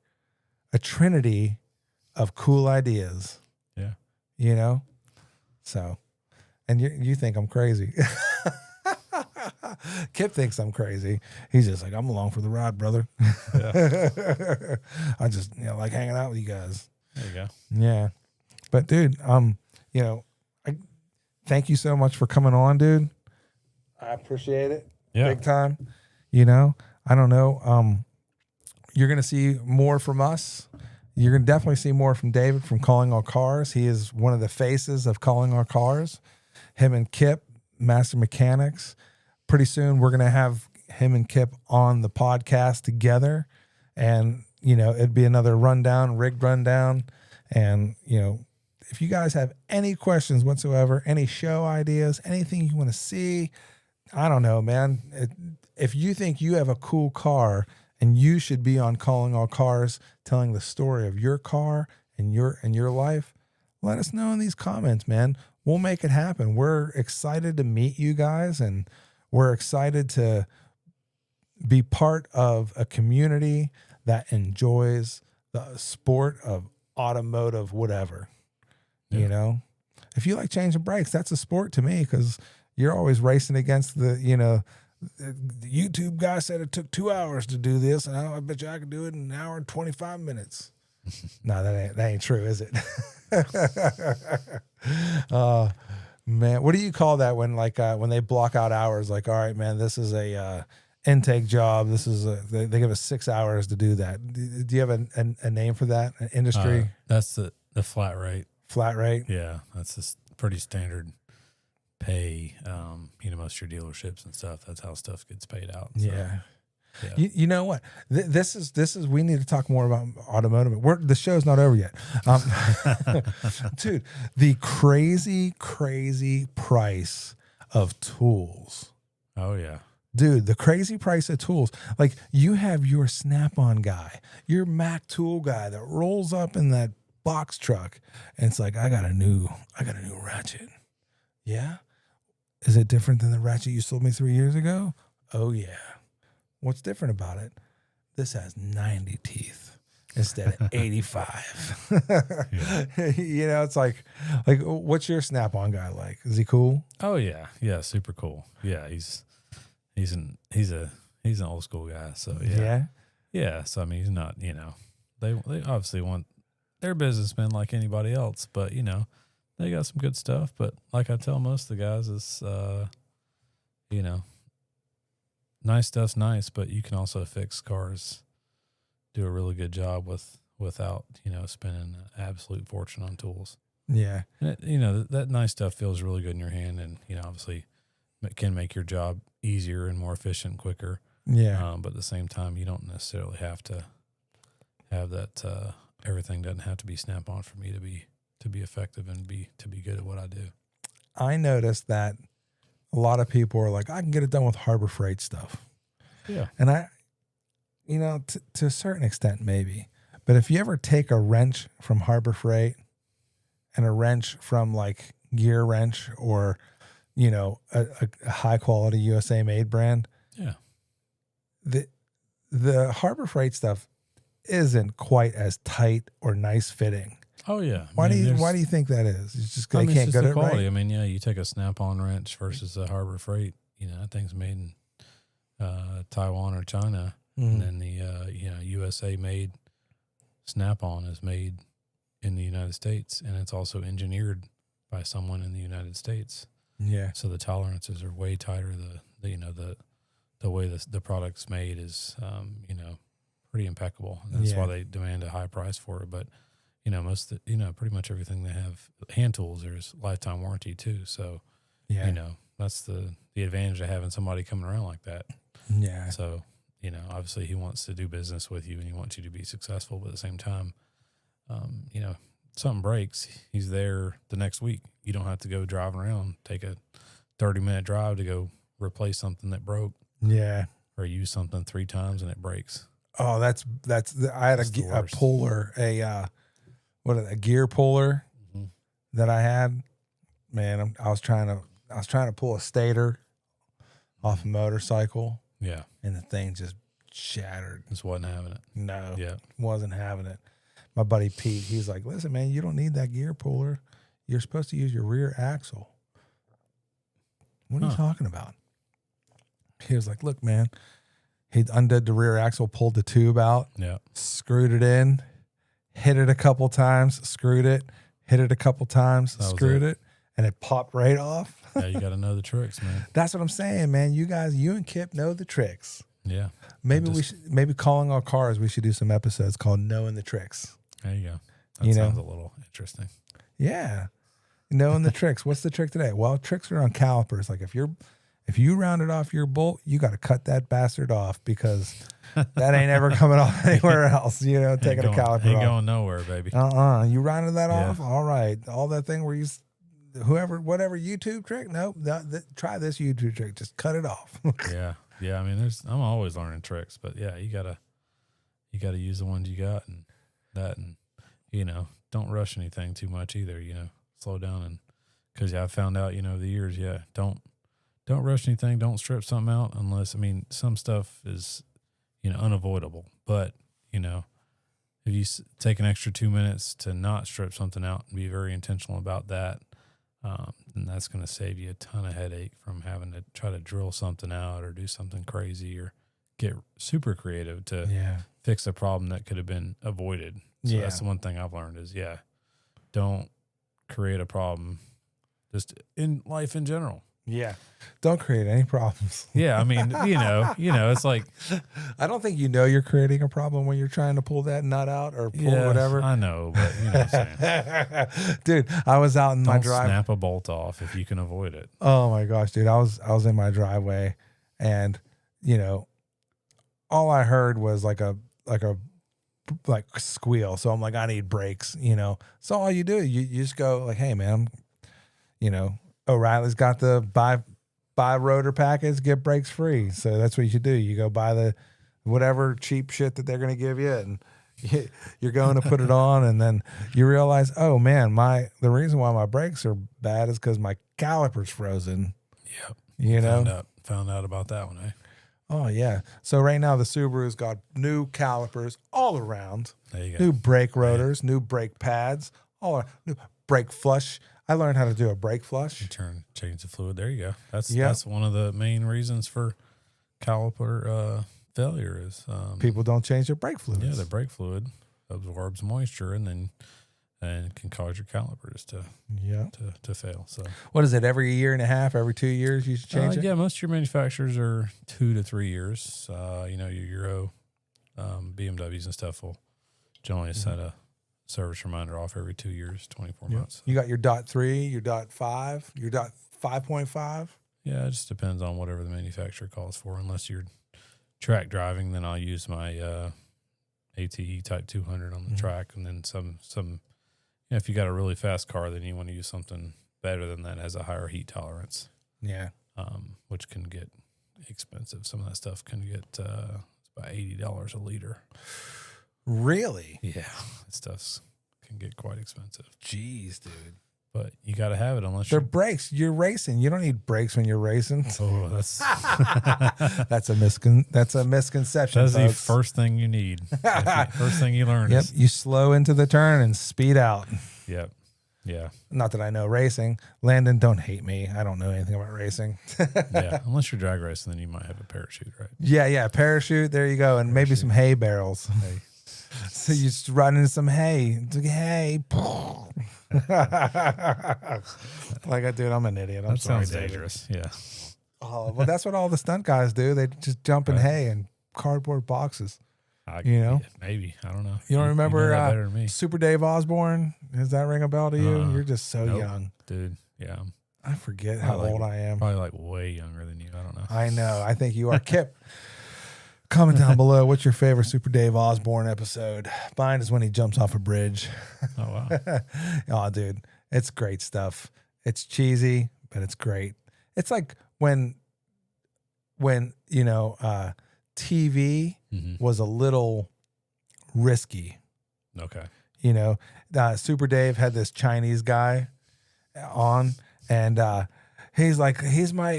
a trinity of cool ideas. Yeah. You know, so, and you think I'm crazy. Kip thinks I'm crazy. He's just like, I'm along for the ride, brother. Yeah. I just, you know, like hanging out with you guys. There you go. Yeah. But dude, you know, I thank you so much for coming on, dude. I appreciate it. Yeah. Big time. You know, I don't know. You're going to see more from us. You're going to definitely see more from David from Calling All Cars. He is one of the faces of Calling All Cars. Him and Kip, Master Mechanics. Pretty soon we're going to have him and Kip on the podcast together. And, you know, it'd be another rigged rundown. And, you know, if you guys have any questions whatsoever, any show ideas, anything you want to see, I don't know, man. If you think you have a cool car and you should be on Calling All Cars, telling the story of your car and your life, let us know in these comments, man. We'll make it happen. We're excited to meet you guys, and we're excited to be part of a community that enjoys the sport of automotive whatever. Yeah. You know, if you like changing brakes, that's a sport to me, because you're always racing against the, you know, the YouTube guy said it took 2 hours to do this, and I bet you I could do it in an hour and 25 minutes. No, that ain't true, is it? Man, what do you call that when they block out hours? Like, all right, man, this is a intake job. This is they give us 6 hours to do that. Do you have a name for that? An industry? That's the flat rate. Flat rate? Yeah, that's just pretty standard pay. You know, most of your dealerships and stuff, that's how stuff gets paid out. So, Yeah. yeah. You know what? This is. We need to talk more about automotive. The show's not over yet, dude. The crazy price of tools, Oh yeah. dude. The crazy price of tools. Like, you have your Snap-on guy, your Mac tool guy that rolls up in that box truck, and it's like, I got a new ratchet. Yeah, is it different than the ratchet you sold me 3 years ago? Oh yeah. What's different about it? This has 90 teeth instead of 85. Yeah. You know, it's like, what's your Snap-on guy like? Is he cool? Oh yeah. Yeah. Super cool. Yeah. He's an old school guy. So yeah. Yeah. Yeah. So I mean, he's not, you know, they obviously want, they're businessmen like anybody else, but you know, they got some good stuff. But like I tell most of the guys is, you know, nice stuff's nice, but you can also fix cars do a really good job without, spending an absolute fortune on tools. Yeah. And that nice stuff feels really good in your hand, and, obviously it can make your job easier and more efficient, quicker. Yeah. But at the same time, you don't necessarily have to have that, everything doesn't have to be Snap-on for me to be effective and to be good at what I do. I noticed that a lot of people are like, I can get it done with Harbor Freight stuff. Yeah. And I, to a certain extent, maybe. But if you ever take a wrench from Harbor Freight and a wrench from like Gear Wrench or, a high quality USA made brand, yeah, the Harbor Freight stuff isn't quite as tight or nice fitting. Oh yeah. Why do you think that is? It's just they can't it's just get the it quality. right. I mean, yeah, you take a Snap-on wrench versus a Harbor Freight. That thing's made in Taiwan or China, and then the USA made Snap-on is made in the United States, and it's also engineered by someone in the United States. Yeah. So the tolerances are way tighter. The way the product's made is pretty impeccable. And that's why they demand a high price for it. But pretty much everything they have, hand tools, there's lifetime warranty too. So that's the advantage of having somebody coming around like that. Yeah. So obviously he wants to do business with you and he wants you to be successful, but at the same time, something breaks, he's there the next week. You don't have to go driving around, take a 30-minute drive to go replace something that broke. Yeah. Or use something 3 times and it breaks. Oh, I had a puller, a gear puller that I had. Man, I was trying to pull a stator off a motorcycle. Yeah. And the thing just shattered. Just wasn't having it. No. Yeah. Wasn't having it. My buddy Pete, he's like, listen, man, you don't need that gear puller. You're supposed to use your rear axle. What are you talking about? He was like, look, man. He undid the rear axle, pulled the tube out, screwed it in, hit it a couple times, screwed it, hit it a couple times, screwed it, and it popped right off. Yeah, you got to know the tricks, man. That's what I'm saying, man. You and Kip know the tricks. Yeah. Maybe calling all cars, we should do some episodes called Knowing the Tricks. There you go. That sounds a little interesting. Yeah. Knowing the tricks. What's the trick today? Well, tricks are on calipers. Like if you rounded off your bolt, you got to cut that bastard off because that ain't ever coming off anywhere else. Taking a caliper ain't off. going nowhere, baby. You rounded that off? All right. All that thing where whatever YouTube trick? Nope. Try this YouTube trick. Just cut it off. Yeah. Yeah. I mean, I'm always learning tricks, but yeah, you gotta use the ones you got and don't rush anything too much either, slow down. And cause I found out, the years, don't rush anything. Don't strip something out unless, some stuff is, unavoidable. But, if you take an extra 2 minutes to not strip something out and be very intentional about that, then that's going to save you a ton of headache from having to try to drill something out or do something crazy or get super creative to fix a problem that could have been avoided. So that's the one thing I've learned is, don't create a problem just in life in general. Yeah. Don't create any problems. Yeah. It's like, I don't think you're creating a problem when you're trying to pull that nut out or pull whatever. I know, but you know what I'm saying. Dude, I was out in my driveway. Snap a bolt off if you can avoid it. Oh my gosh, dude. I was in my driveway and, all I heard was like a squeal. So I'm like, I need brakes, So all you do, you just go like, hey man, O'Reilly's got the buy rotor package, get brakes free. So that's what you should do. You go buy the whatever cheap shit that they're going to give you, and you're going to put it on, and then you realize, oh man, the reason why my brakes are bad is because my caliper's frozen. Yep. Found out about that one, eh? Oh yeah. So right now the Subaru's got new calipers all around. There you go. New brake rotors, new brake pads, new brake flush. I learned how to do a brake flush. Change the fluid. There you go. That's one of the main reasons for caliper failure is people don't change their brake fluids. Yeah, the brake fluid absorbs moisture and can cause your calipers to fail. So what is it? Every year and a half, every 2 years, you should change it. Yeah, most of your manufacturers are 2 to 3 years. Your Euro BMWs and stuff will generally set a service reminder off every 2 years, 24 months. You got your .3, your .5, your .5.5. Yeah, it just depends on whatever the manufacturer calls for. Unless you're track driving, then I'll use my ATE Type 200 on the track, and then some. If you got a really fast car, then you want to use something better than that, has a higher heat tolerance. Yeah, which can get expensive. Some of that stuff can get it's about $80 a liter. Really? Yeah, that stuff can get quite expensive. Jeez, dude. But you got to have it unless they're brakes. You're racing. You don't need brakes when you're racing. Oh, that's that's a misconception. That's the folks. first thing you need. First thing you learn. Yep. You slow into the turn and speed out. Yep. Yeah. Not that I know racing. Landon, don't hate me. I don't know anything about racing. Yeah. Unless you're drag racing, then you might have a parachute, right? Yeah. Parachute. There you go. And maybe some hay barrels. Hey. So you just run into some hay. It's like, hey. Like, dude, I'm an idiot. I'm That sorry, sounds David. dangerous. Yeah. Oh, well, that's what all the stunt guys do. They just jump in hay and cardboard boxes. Maybe. I don't know. You don't remember know that better than me. Super Dave Osborne? Does that ring a bell to you? You're just so Nope. young. Dude. Yeah. I forget how Probably old I am. Probably like way younger than you. I don't know. I know. I think you are. Kip, comment down below. What's your favorite Super Dave Osborne episode? Mine is when he jumps off a bridge. Oh, wow. Oh, dude. It's great stuff. It's cheesy, but it's great. It's like when TV was a little risky. Okay. Super Dave had this Chinese guy on, and he's like, he's my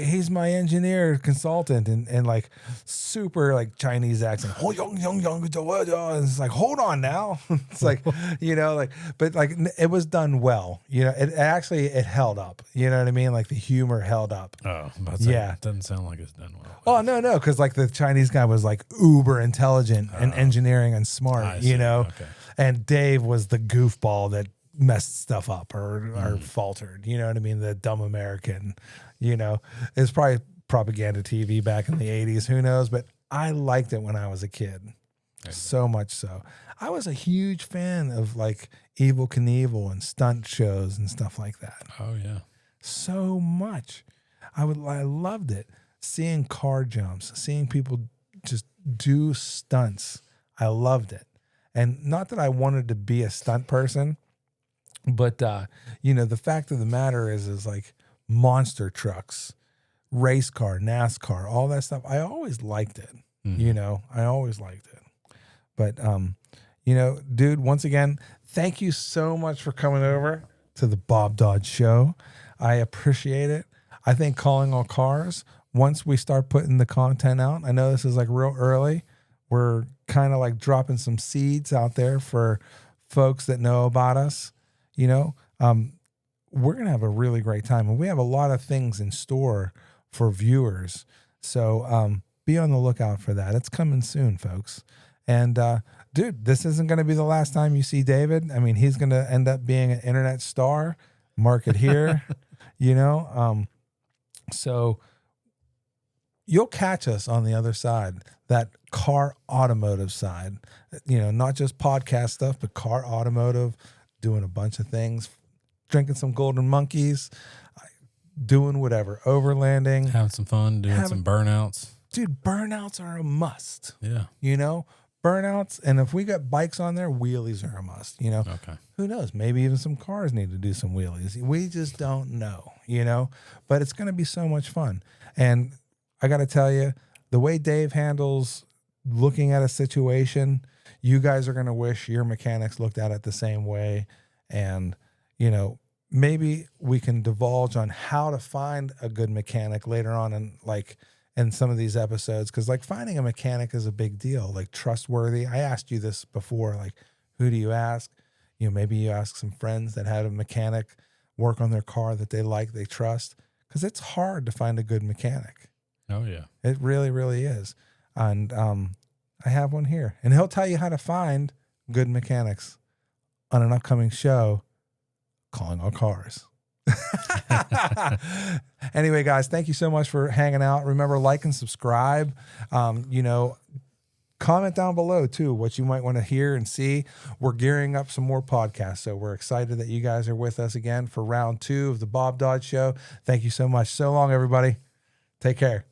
engineer consultant, and like super like Chinese accent. And it's like, hold on now. It's like, but like it was done well. It held up. You know what I mean? Like the humor held up. Oh, yeah. It doesn't sound like it's done well. Oh, no. Because like the Chinese guy was like uber intelligent and engineering and smart, Okay. and Dave was the goofball that messed stuff up or faltered. You know what I mean? The dumb American, it's probably propaganda TV back in the 80s. Who knows? But I liked it when I was a kid. So much so. I was a huge fan of like Evel Knievel and stunt shows and stuff like that. Oh, yeah. So much. I loved it. Seeing car jumps, seeing people just do stunts. I loved it. And not that I wanted to be a stunt person, but the fact of the matter is like monster trucks, race car, NASCAR, all that stuff. I always liked it. I always liked it. But dude, once again, thank you so much for coming over to the Bob Dodd Show. I appreciate it. I think Calling All Cars, once we start putting the content out, I know this is like real early. We're kind of like dropping some seeds out there for folks that know about us. We're going to have a really great time, and we have a lot of things in store for viewers. So be on the lookout for that. It's coming soon, folks. And dude, this isn't going to be the last time you see David. I mean, he's going to end up being an internet star. Mark it here, so you'll catch us on the other side, that car automotive side, not just podcast stuff, but car automotive, doing a bunch of things, drinking some golden monkeys, doing whatever, overlanding, having some fun, doing some burnouts. Dude, burnouts are a must. Yeah. Burnouts. And if we got bikes on there, wheelies are a must, Okay. Who knows? Maybe even some cars need to do some wheelies. We just don't know, but it's going to be so much fun. And I got to tell you, the way Dave handles looking at a situation, you guys are going to wish your mechanics looked at it the same way. And, maybe we can divulge on how to find a good mechanic later on in some of these episodes. Cause like finding a mechanic is a big deal, like trustworthy. I asked you this before, like, who do you ask? Maybe you ask some friends that had a mechanic work on their car that they trust. Cause it's hard to find a good mechanic. Oh yeah. It really, really is. And I have one here, and he'll tell you how to find good mechanics on an upcoming show, Calling All Cars. Anyway, guys, thank you so much for hanging out. Remember, like and subscribe. comment down below too what you might want to hear and see. We're gearing up some more podcasts, so we're excited that you guys are with us again for round 2 of the Bob Dodd Show. Thank you so much. So long, everybody. Take care.